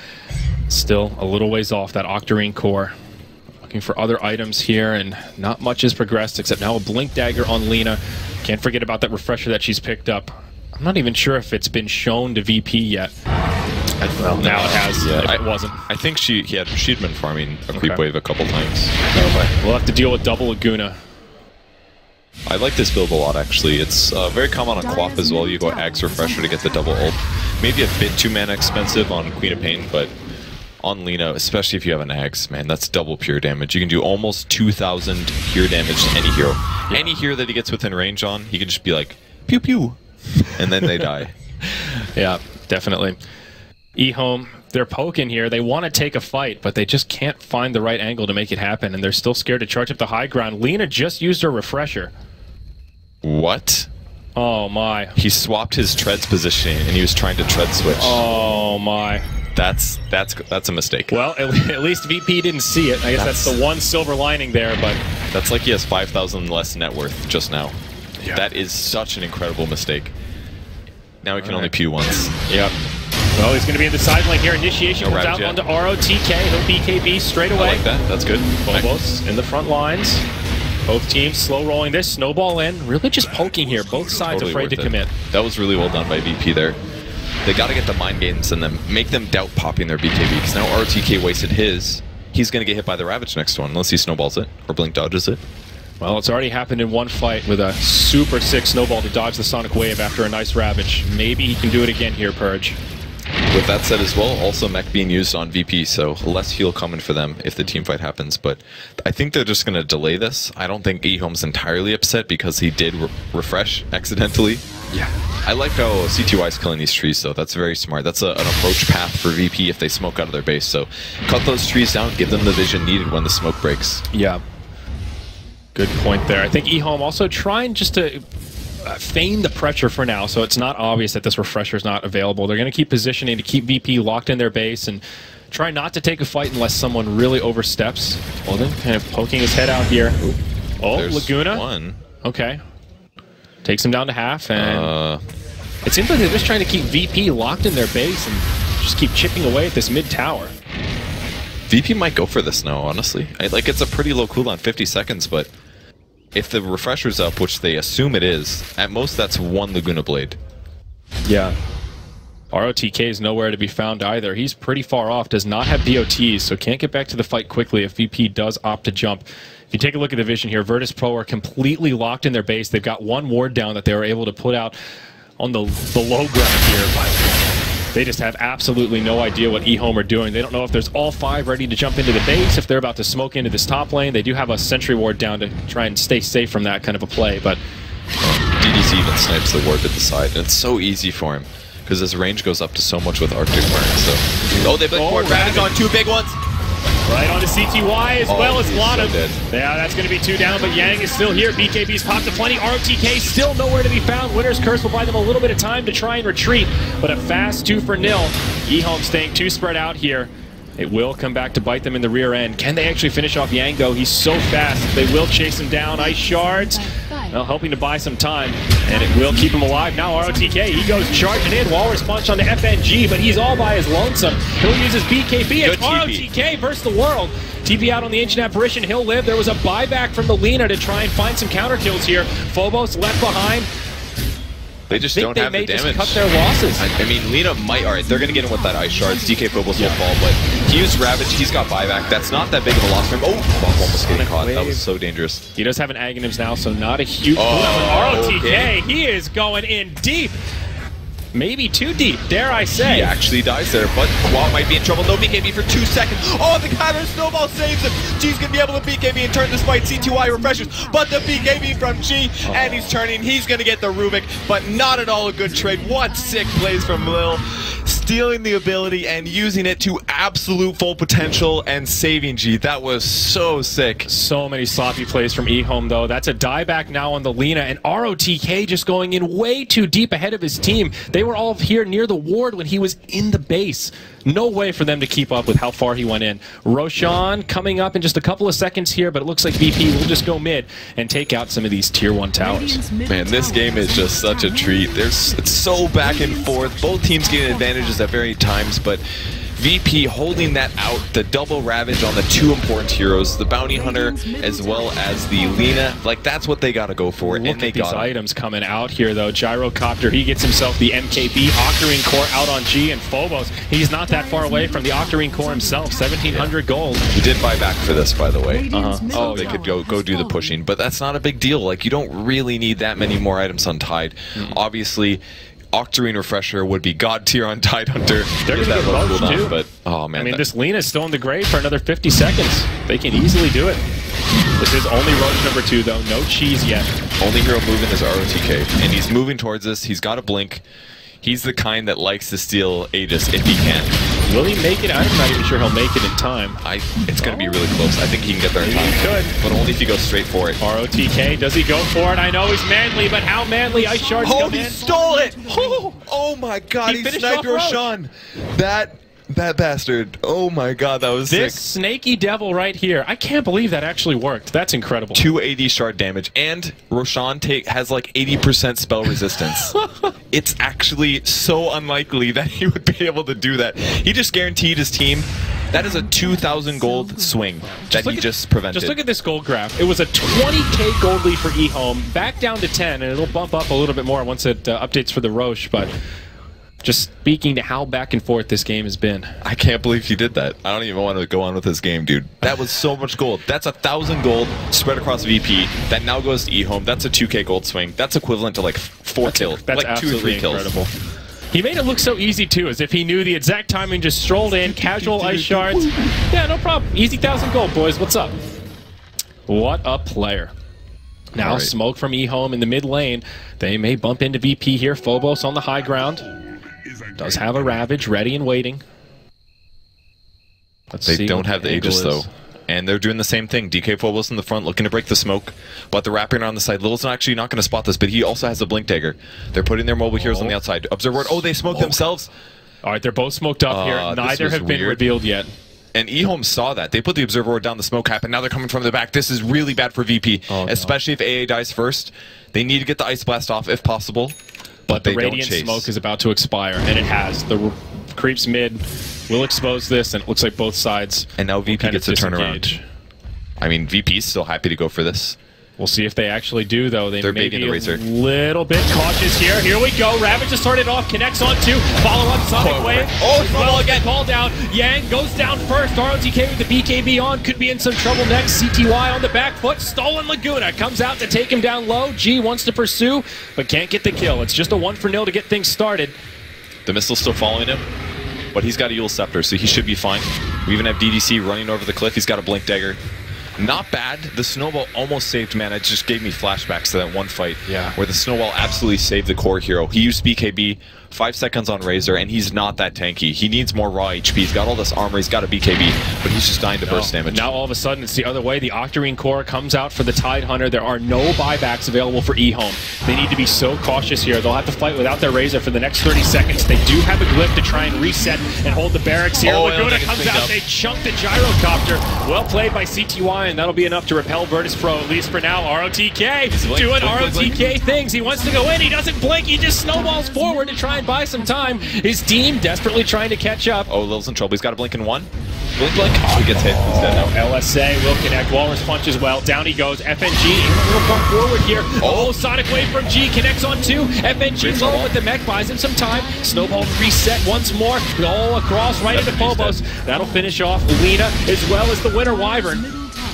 Still a little ways off that Octarine core. Looking for other items here, and not much has progressed except now a Blink Dagger on Lina. Can't forget about that Refresher that she's picked up. I'm not even sure if it's been shown to VP yet. Well, now it has. Yeah, it wasn't. I think she'd been farming a creep wave a couple times. We'll have to deal with double Laguna. I like this build a lot, actually. It's very common on Quap as well. You go Ags Refresher to get the double ult. Maybe a bit too mana expensive on Queen of Pain, but on Lina, especially if you have an Ags, man, that's double pure damage. You can do almost 2,000 pure damage to any hero. Any hero that he gets within range on, he can just be like, pew pew, and then they die. Yeah, definitely. EHOME, they're poking here. They want to take a fight, but they just can't find the right angle to make it happen, and they're still scared to charge up the high ground. Lina just used her refresher. What? Oh my. He swapped his treads positioning, and he was trying to tread switch. Oh my. That's a mistake. Well, at least VP didn't see it. I guess that's the one silver lining there, but... That's like he has 5,000 less net worth just now. Yeah. That is such an incredible mistake. Now he can only pew once. Yep. Well, he's going to be in the side lane here. Initiation comes out onto ROTK. He'll BKB straight away. I like that. That's good. Phobos in the front lines. Both teams slow rolling this. Snowball in. Really just poking here. Both sides totally afraid to commit. That was really well done by VP there. They got to get the mind games in them. Make them doubt popping their BKB. Because now ROTK wasted his. He's going to get hit by the Ravage next one. Unless he snowballs it. Or Blink dodges it. Well, it's already happened in one fight with a super sick snowball to dodge the Sonic Wave after a nice Ravage. Maybe he can do it again here, Purge. With that said as well, also mech being used on VP, so less heal coming for them if the team fight happens. But I think they're just going to delay this. I don't think EHOME's entirely upset because he did refresh accidentally. Yeah. I like how CTY is killing these trees, though. That's very smart. That's an approach path for VP if they smoke out of their base. So cut those trees down, give them the vision needed when the smoke breaks. Yeah. Good point there. I think EHOME also trying just to feign the pressure for now, so it's not obvious that this refresher is not available. They're going to keep positioning to keep VP locked in their base and try not to take a fight unless someone really oversteps. Holden kind of poking his head out here. Oh, there's Laguna. One. Okay. Takes him down to half, and it seems like they're just trying to keep VP locked in their base and just keep chipping away at this mid tower. VP might go for this now, honestly. Like, it's a pretty low cooldown, 50 seconds, but if the refresher's up, which they assume it is, at most that's one Laguna Blade. Yeah. ROTK is nowhere to be found either. He's pretty far off, does not have DOTs, so can't get back to the fight quickly if VP does opt to jump. If you take a look at the vision here, Virtus.pro are completely locked in their base. They've got one ward down that they were able to put out on the low ground here, but they just have absolutely no idea what EHOME are doing. They don't know if there's all five ready to jump into the base, if they're about to smoke into this top lane. They do have a sentry ward down to try and stay safe from that kind of a play, but DDC even snipes the ward to the side, and it's so easy for him because his range goes up to so much with Arctic Burn. So, oh, they put more Ravage on two big ones. Right onto CTY as well as Lana. So yeah, that's going to be two down, but Yang is still here. BKB's popped to plenty. ROTK still nowhere to be found. Winter's Curse will buy them a little bit of time to try and retreat, but a fast 2-0. EHOME staying too spread out here. It will come back to bite them in the rear end. Can they actually finish off Yang, though? He's so fast. They will chase him down. Ice shards. Well, hoping to buy some time, and it will keep him alive. Now ROTK, he goes charging in. Walrus punch on the FNG, but he's all by his lonesome. He'll use his BKB. It's ROTK versus the world. TP out on the Ancient Apparition. He'll live. There was a buyback from the Lina to try and find some counter kills here. Phobos left behind. They just don't have the damage. Just cut their losses. I mean, Lina might. All right, they're going to get him with that Ice Shards. DK Phobos will fall, but he used Ravage. He's got buyback. That's not that big of a loss for him. Oh, almost getting caught. That was so dangerous. He does have an Aghanims now, so not a huge ROTK, he is going in deep. Maybe too deep, dare I say. He actually dies there, but Quap might be in trouble. No BKB for 2 seconds. Oh, the counter snowball saves him. G's going to be able to BKB and turn this fight. CTY refreshes, but the BKB from G, and he's turning. He's going to get the Rubik, but not at all a good trade. What sick plays from Lil. Stealing the ability and using it to absolute full potential and saving G. That was so sick. So many sloppy plays from EHOME, though. That's a dieback now on the Lina, and ROTK just going in way too deep ahead of his team. They were all here near the ward when he was in the base. No way for them to keep up with how far he went in. Roshan coming up in just a couple of seconds here, but it looks like VP will just go mid and take out some of these tier 1 towers. Man, this game is just such a treat. It's so back and forth. Both teams getting advantages at varied times, but VP holding that out, the double ravage on the two important heroes, the Bounty Hunter as well as the Lina. Like, that's what they got to go for. Look and they at these got items coming out here, though. Gyrocopter, he gets himself the MKB. Octarine Core out on G, and Phobos, he's not that far away from the Octarine Core himself. 1,700 gold. He did buy back for this, by the way. Oh, they could go do the pushing, but that's not a big deal. Like, you don't really need that many more items on Tide. Obviously, Octarine Refresher would be god tier on Tide Hunter. They're going to get Roche too. But, oh man. I mean, this Lina's still in the grave for another 50 seconds. They can easily do it. This is only Roche number 2, though. No cheese yet. Only hero moving is ROTK, and he's moving towards us. He's got a blink. He's the kind that likes to steal Aegis if he can. Will he make it? I'm not even sure he'll make it in time. It's going to be really close. I think he can get there in time. He could. But only if he goes straight for it. ROTK, does he go for it? I know he's manly, but how manly? Ice Shards come in. He stole it! Oh my god, he sniped Roshan. That bastard. Oh my god, that was this sick. Snaky devil right here. I can't believe that actually worked. That's incredible. 280 shard damage, and Roshan has like 80% spell resistance. It's actually so unlikely that he would be able to do that. He just guaranteed his team. That is a 2,000 gold swing that he just prevented. Just look at this gold graph. It was a 20k gold lead for EHOME, back down to 10, and it'll bump up a little bit more once it updates for the Roche, but just speaking to how back and forth this game has been. I can't believe he did that. I don't even want to go on with this game, dude. That was so much gold. That's 1,000 gold spread across VP. That now goes to EHOME. That's a 2k gold swing. That's equivalent to like 4 kills. That's like 2 or 3 incredible. kills. He made it look so easy, too, as if he knew the exact timing, just strolled in, casual ice shards. Yeah, no problem. Easy 1,000 gold, boys. What's up? What a player. Now, smoke from EHOME in the mid lane. They may bump into VP here. Phobos on the high ground. Does have a Ravage ready and waiting. They don't have the Aegis, though. And they're doing the same thing. DK Phobos in the front, looking to break the smoke. But they're wrapping around the side. Little's actually not going to spot this, but he also has a Blink Dagger. They're putting their mobile heroes on the outside. Observe ward. Oh, they smoked themselves. All right, they're both smoked up here. Neither have been revealed yet. And EHOME saw that. They put the Observer Ward down the smoke cap, and now they're coming from the back. This is really bad for VP, especially if AA dies first. They need to get the Ice Blast off if possible. But the Radiant smoke is about to expire, and it has. The creeps mid will expose this, and it looks like both sides. And now VP gets a turnaround. I mean, VP's still happy to go for this. We'll see if they actually do, though. They're may be the Razor. A little bit cautious here. Here we go. Ravage has started off, connects on 2. Follow up, Sonic Wave. Well again, ball down. Yang goes down first. ROTK with the BKB on. Could be in some trouble next. CTY on the back foot. Stolen Laguna comes out to take him down low. G wants to pursue, but can't get the kill. It's just a 1-for-0 to get things started. The missile's still following him, but he's got a Yule Scepter, so he should be fine. We even have DDC running over the cliff. He's got a Blink Dagger. Not bad. The Snowball almost saved mana. It just gave me flashbacks to that one fight where the Snowball absolutely saved the core hero. He used BKB, 5 seconds on Razor, and he's not that tanky. He needs more raw HP. He's got all this armor. He's got a BKB, but he's just dying to burst damage. Now all of a sudden it's the other way. The Octarine Core comes out for the Tide Hunter. There are no buybacks available for EHOME. They need to be so cautious here. They'll have to fight without their Razor for the next 30 seconds. They do have a glyph to try and reset and hold the barracks here. Laguna comes out. They chunk the Gyrocopter. Well played by CTY, and that'll be enough to repel Virtus.pro, at least for now. ROTK doing ROTK things. He wants to go in. He doesn't blink. He just snowballs forward to try and buy some time. His team desperately trying to catch up. Oh, Lil's in trouble. He's got a blink in 1. Blink. Oh, he gets hit. He's dead now. LSA will connect. Walrus punch as well. Down he goes. FNG will come forward here. Oh, Sonic Wave from G connects on 2. FNG low, but the mech buys him some time. Snowball reset once more. All across right into Phobos. That'll finish off Lina as well as the Winter Wyvern.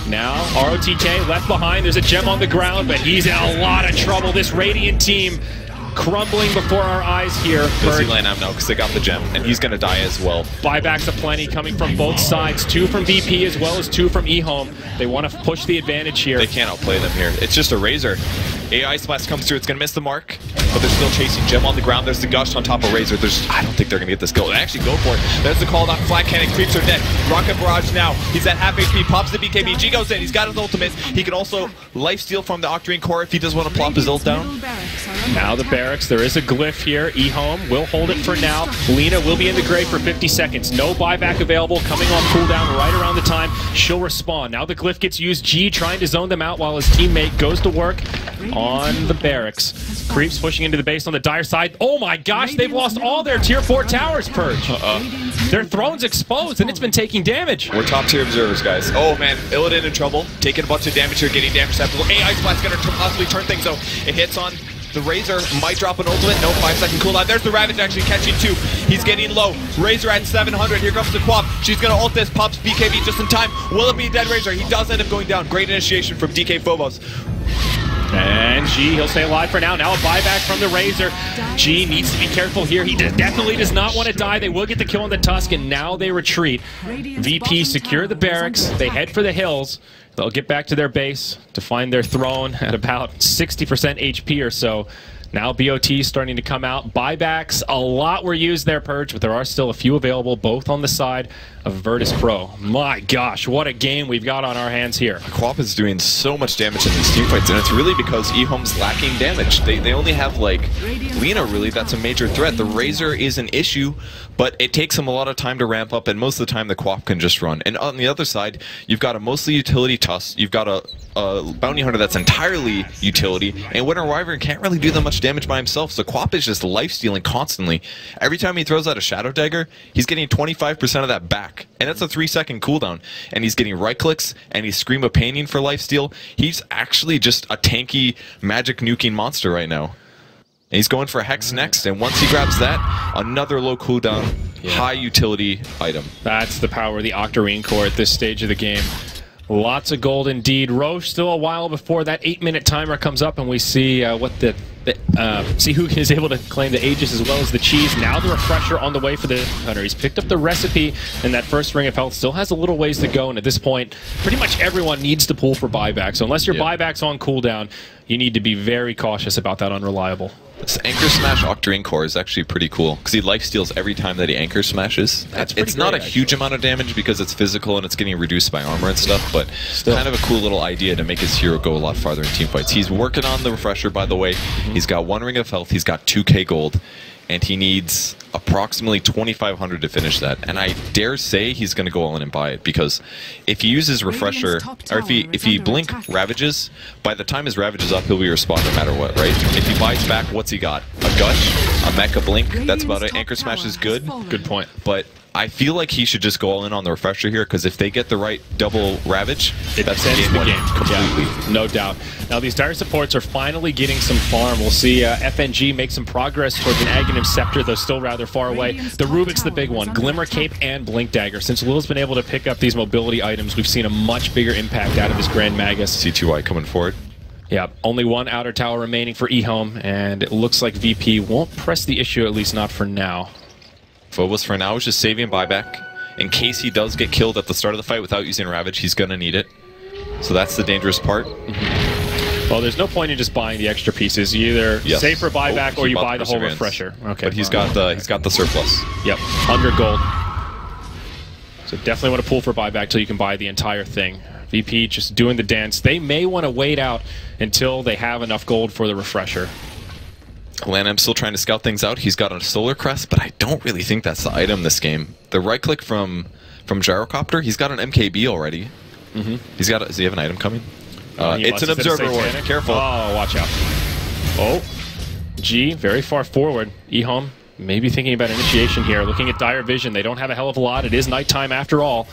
Now, ROTK left behind. There's a gem on the ground, but he's in a lot of trouble. This Radiant team crumbling before our eyes here. You'll see Lane now because they got the gem, and he's going to die as well. Buybacks aplenty coming from both sides. 2 from VP as well as 2 from EHOME. They want to push the advantage here. They can't outplay them here. It's just a Razor. AI Splash comes through. It's going to miss the mark, but they're still chasing. Gem on the ground. There's the Gush on top of Razor. I don't think they're going to get this kill. They actually go for it. There's the call down. Flat Cannon. Creeps are dead. Rocket Barrage now. He's at half HP. Pops the BKB. G goes in. He's got his ultimate. He can also lifesteal from the Octarine Core if he does want to plop his ult down. Now the barracks, there is a glyph here. EHOME will hold it for now. Lena will be in the grave for 50 seconds. No buyback available, coming on cooldown right around the time she'll respawn. Now the glyph gets used. G trying to zone them out while his teammate goes to work on the barracks. Creeps pushing into the base on the dire side. Oh my gosh, they've lost all their tier 4 towers, Purge. Their throne's exposed and it's been taking damage. We're top tier observers, guys. Oh man, Illidan in trouble. Taking a bunch of damage here, getting damage susceptible. AI Splat's gonna possibly turn things out. It hits on the Razor, might drop an ultimate. No 5-second cooldown. There's the Ravage actually catching 2. He's getting low. Razor at 700. Here comes the Quap. She's gonna ult this. Pops BKB just in time. Will it be dead Razor? He does end up going down. Great initiation from DK Phobos. And G, he'll stay alive for now. Now a buyback from the Razor. G needs to be careful here. He definitely does not want to die. They will get the kill on the Tusk, and now they retreat. VP secure the barracks. They head for the hills. They'll get back to their base to find their throne at about 60% HP or so. Now BOT starting to come out. Buybacks, a lot were used there, Purge, but there are still a few available, both on the side of Virtus.pro. My gosh, what a game we've got on our hands here. Quap is doing so much damage in these teamfights, and it's really because EHOME's lacking damage. They only have, like, Lena, really, that's a major threat. The Razor is an issue, but it takes him a lot of time to ramp up, and most of the time the Quap can just run. And on the other side, you've got a mostly utility Tusk, you've got a Bounty Hunter that's entirely utility, and Winter Wyvern can't really do that much damage by himself, so Quap is just life-stealing constantly. Every time he throws out a Shadow Dagger, he's getting 25% of that back. And that's a 3-second cooldown. And he's getting right clicks, and he's Scream of Painting for lifesteal. He's actually just a tanky, magic nuking monster right now. And he's going for a Hex next, and once he grabs that, another low cooldown, high utility item. That's the power of the Octarine core at this stage of the game. Lots of gold indeed. Roche still a while before that 8-minute timer comes up, and we see see who is able to claim the Aegis as well as the cheese. Now the refresher on the way for the Hunter. He's picked up the recipe, and that first ring of health still has a little ways to go. And at this point, pretty much everyone needs to pull for buyback. So unless your buyback's on cooldown, you need to be very cautious about that unreliable. This Anchor Smash Octarine core is actually pretty cool, because he lifesteals every time that he Anchor Smashes. It's not a huge amount of damage because it's physical and it's getting reduced by armor and stuff, but still kind of a cool little idea to make his hero go a lot farther in teamfights. He's working on the refresher, by the way. He's got 1 ring of health, he's got 2k gold, and he needs approximately 2,500 to finish that. And I dare say he's going to go all in and buy it, because if he uses refresher, or if he blink Ravages, by the time his Ravage is up, he'll be respawned no matter what, right? If he buys back, what's he got? A Gush, a Mecha Blink, that's about it. Anchor Smash is good. Good point. But I feel like he should just go all in on the refresher here, because if they get the right double Ravage, that's ends the game completely. Yeah, no doubt. Now these dire supports are finally getting some farm. We'll see FNG make some progress towards an Aghanim Scepter, though still rather far away. The Rubik's the big one. Glimmer Cape and Blink Dagger. Since Lil's been able to pick up these mobility items, we've seen a much bigger impact out of this Grand Magus. C2I coming forward. Yeah, only 1 outer tower remaining for EHOME, and it looks like VP won't press the issue, at least not for now. Phobos for now is just saving buyback. In case he does get killed at the start of the fight without using Ravage, he's going to need it. So that's the dangerous part. Well, there's no point in just buying the extra pieces. You either save for buyback or you buy the whole refresher. Okay, but he's got the surplus. Yep, 100 gold. So definitely want to pull for buyback till you can buy the entire thing. VP just doing the dance. They may want to wait out until they have enough gold for the refresher. Lanham's still trying to scout things out. He's got a Solar Crest, but I don't really think that's the item this game. The right click from Gyrocopter, he's got an MKB already. Does he have an item coming? It's an Observer Ward. Careful. Oh, watch out. Oh, G, very far forward. EHOME, maybe thinking about initiation here. Looking at Dire Vision. They don't have a hell of a lot. It is nighttime after all.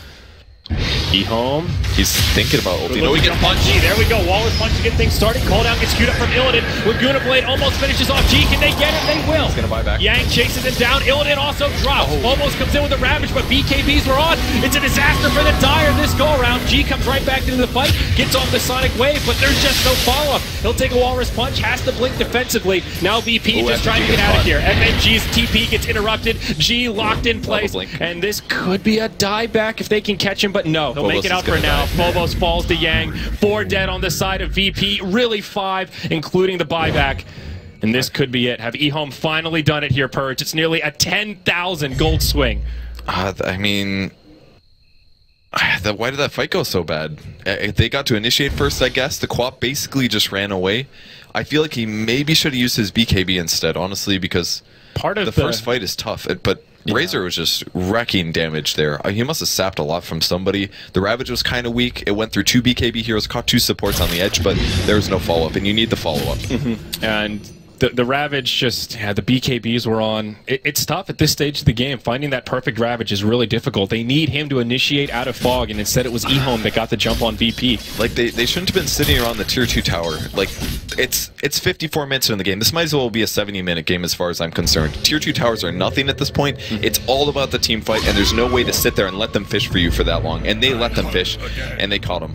EHOME. He's thinking about ulti. No, he gets punched. G, there we go. Waller's punch to get things started. Cooldown gets queued up from Illidan. Laguna Blade almost finishes off G. Can they get it? They will. He's going to buy back. Yang chases him down. Illidan also drops. Almost comes in with a Ravage, but BKBs were on. It's a disaster for the Dire this go-around. G comes right back into the fight. Gets off the Sonic Wave, but there's just no follow-up. He'll take a Walrus punch. Has to blink defensively. Now VP just trying to get out of here. FNG's TP gets interrupted. G locked in place. And this could be a dieback if they can catch him, but no. They'll make it out for now. Phobos falls to Yang. 4 dead on the side of VP. Really 5, including the buyback. And this could be it. Have EHOME finally done it here, Purge? It's nearly a 10,000 gold swing. I mean, Why did that fight go so bad? They got to initiate first, I guess. The Quap basically just ran away. I feel like he maybe should have used his BKB instead, honestly, because part of the first fight is tough. But Razor was just wrecking damage there. He must have sapped a lot from somebody. The Ravage was kind of weak. It went through 2 BKB heroes, caught 2 supports on the edge, but there was no follow-up, and you need the follow-up. And the Ravage just, the BKBs were on. It's tough at this stage of the game. Finding that perfect Ravage is really difficult. They need him to initiate out of Fog, and instead it was EHOME that got the jump on VP. Like, they shouldn't have been sitting around the tier 2 tower. Like, it's 54 minutes in the game. This might as well be a 70-minute game as far as I'm concerned. Tier 2 towers are nothing at this point. It's all about the team fight, and there's no way to sit there and let them fish for you for that long. And they let them fish, and they caught them.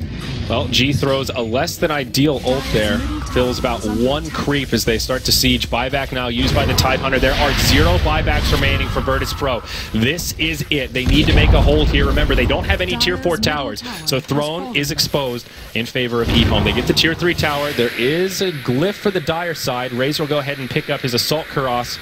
Well, G throws a less than ideal ult there. Fills about 1 creep as they start to siege. Buyback now used by the Tidehunter. There are 0 buybacks remaining for Virtus.pro. This is it. They need to make a hold here. Remember, they don't have any tier 4 towers, so Throne is exposed in favor of EHOME. They get the tier 3 tower. There is a glyph for the Dire side. Razor will go ahead and pick up his Assault Kuros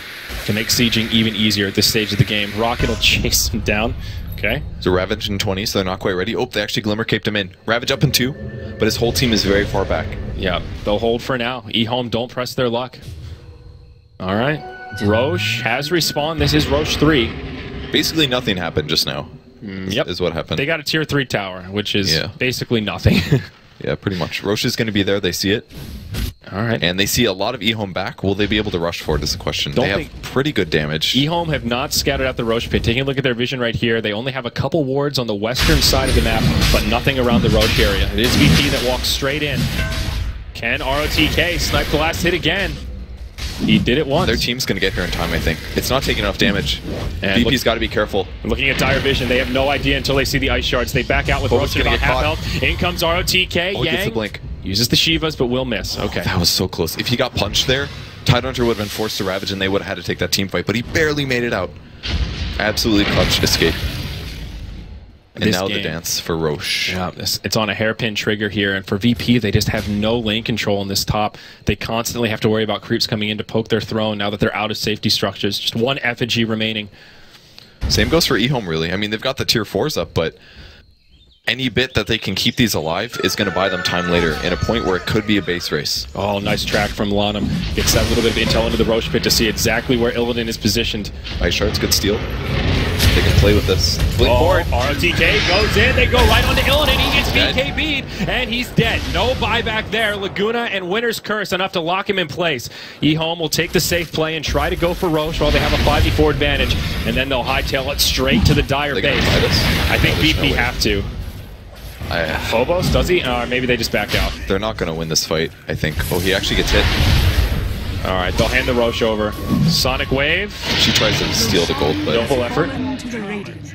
to make sieging even easier at this stage of the game. Rocket will chase him down. Okay. So Ravage in 20, so they're not quite ready. Oh, they actually Glimmer caped him in. Ravage up in 2, but his whole team is very far back. Yeah, they'll hold for now. EHOME don't press their luck. All right. Roche has respawned. This is Roche 3. Basically nothing happened just now. Yep. Is what happened. They got a tier 3 tower, which is basically nothing. Yeah, pretty much. Roche is going to be there. They see it. All right. And they see a lot of EHOME back. Will they be able to rush for it is the question. They have pretty good damage. EHOME have not scouted out the Roche pit. Taking a look at their vision right here, they only have a couple wards on the western side of the map, but nothing around the Roche area. It is VP that walks straight in. Can ROTK snipe the last hit again? He did it once. Their team's going to get here in time, I think. It's not taking enough damage. And VP's got to be careful. Looking at Dire Vision, they have no idea until they see the ice shards. They back out with Roche at about half health. In comes ROTK. Oh, he gets the blink. Uses the Shivas, but will miss. Okay. That was so close. If he got punched there, Tidehunter would have been forced to Ravage, and they would have had to take that team fight, but he barely made it out. Absolutely clutch escape. And now the dance for Roche. Yeah, it's on a hairpin trigger here, and for VP, they just have no lane control in this top. They constantly have to worry about creeps coming in to poke their throne now that they're out of safety structures. Just 1 effigy remaining. Same goes for EHOME, really. I mean, they've got the tier 4s up, but any bit that they can keep these alive is going to buy them time later in a point where it could be a base race. Oh, nice track from Lanham. Gets that little bit of intel into the Roche pit to see exactly where Illidan is positioned. Ice Shards, good steal. They can play with this. Blink forward. ROTK goes in. They go right onto Illidan. He gets BKB'd, and he's dead. No buyback there. Laguna and Winter's Curse enough to lock him in place. EHOME will take the safe play and try to go for Roche while they have a 5v4 advantage, and then they'll hightail it straight to the Dire base. I think VP have to. Phobos, does he? Or maybe they just back out. They're not going to win this fight, I think. Oh, he actually gets hit. All right, they'll hand the Roche over. Sonic Wave. She tries to steal the gold, but double effort.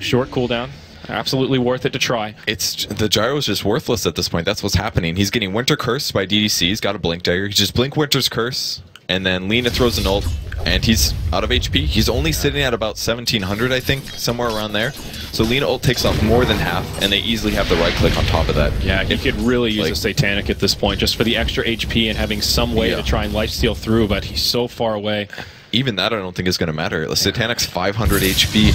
Short cooldown. Absolutely worth it to try. The gyro is just worthless at this point. That's what's happening. He's getting Winter Curse by DDC. He's got a Blink Dagger. He just Blink Winter's Curse, and then Lina throws an ult, and he's out of HP. He's only sitting at about 1700, I think, somewhere around there. So Lina ult takes off more than half, and they easily have the right click on top of that. Yeah, he could really use a Satanic at this point, just for the extra HP and having some way to try and lifesteal through, but he's so far away. Even that I don't think is going to matter. Satanic's 500 HP.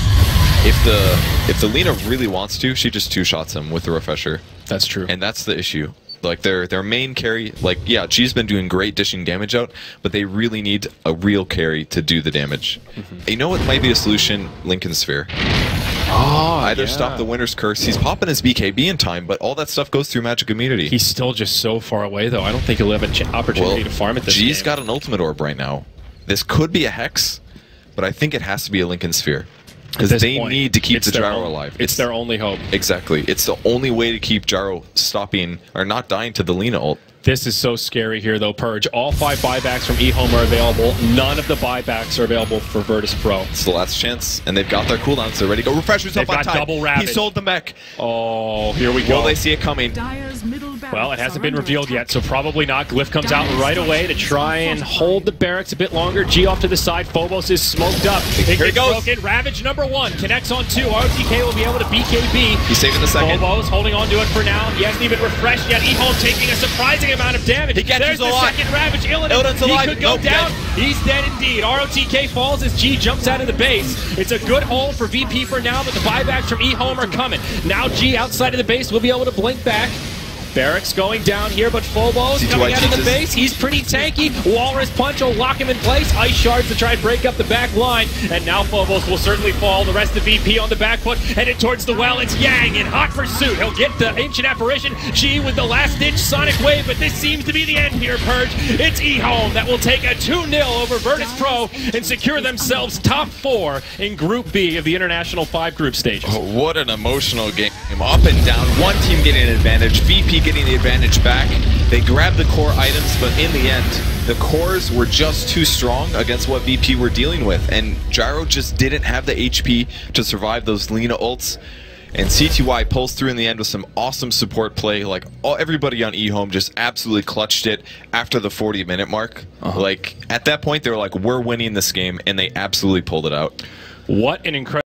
If the Lina really wants to, she just 2-shots him with the Refresher. That's true. And that's the issue. Like, their main carry, like, yeah, G's been doing great dishing damage out, but they really need a real carry to do the damage. You know what might be a solution? Lincoln Sphere. Either stop the Winter's Curse. He's popping his BKB in time, but all that stuff goes through Magic Immunity. He's still just so far away, though. I don't think he'll have an opportunity to farm at this G's got an Ultimate Orb right now. This could be a Hex, but I think it has to be a Lincoln Sphere. Because they need to keep the gyro alive. It's their only hope. Exactly. It's the only way to keep gyro stopping or not dying to the Lina ult. This is so scary here, though, Purge. All 5 buybacks from EHOME are available. None of the buybacks are available for Virtus.pro. It's the last chance, and they've got their cooldowns. They're ready to go. Refreshers up on time. Double Ravage. He sold the mech. Oh, here we go. Will they see it coming? Well, it hasn't been revealed yet, so probably not. Glyph comes out right away to try and hold the barracks a bit longer. G off to the side. Phobos is smoked up. Here he goes. Broken. Ravage #1. Connects on 2. ROTK will be able to BKB. He's saving the second. Phobos holding on to it for now. He hasn't even refreshed yet. EHOME taking a surprising amount of damage. He There's catches a the lot. second Ravage. Illidan's He alive. could go Nope, down. dead. He's dead indeed. ROTK falls as G jumps out of the base. It's a good hold for VP for now, but the buybacks from EHOME are coming. Now G outside of the base will be able to blink back. Barracks going down here, but Phobos coming out of the base. He's pretty tanky. Walrus Punch will lock him in place. Ice Shards to try and break up the back line. And now Phobos will certainly fall. The rest of VP on the back foot, headed towards the well. It's Yang in hot pursuit. He'll get the Ancient Apparition. G with the last-ditch Sonic Wave, but this seems to be the end here, Purge. It's EHOME that will take a 2-0 over Virtus.pro and secure themselves top 4 in Group B of the International 5 group stages. Oh, what an emotional game. Up and down. One team getting an advantage. VP getting the advantage back. They grabbed the core items, but in the end, the cores were just too strong against what VP were dealing with, and Gyro just didn't have the HP to survive those Lina ults. And CTY pulls through in the end with some awesome support play. Like, everybody on EHOME just absolutely clutched it after the 40-minute mark. Like, at that point, they were like, we're winning this game, and they absolutely pulled it out. What an incredible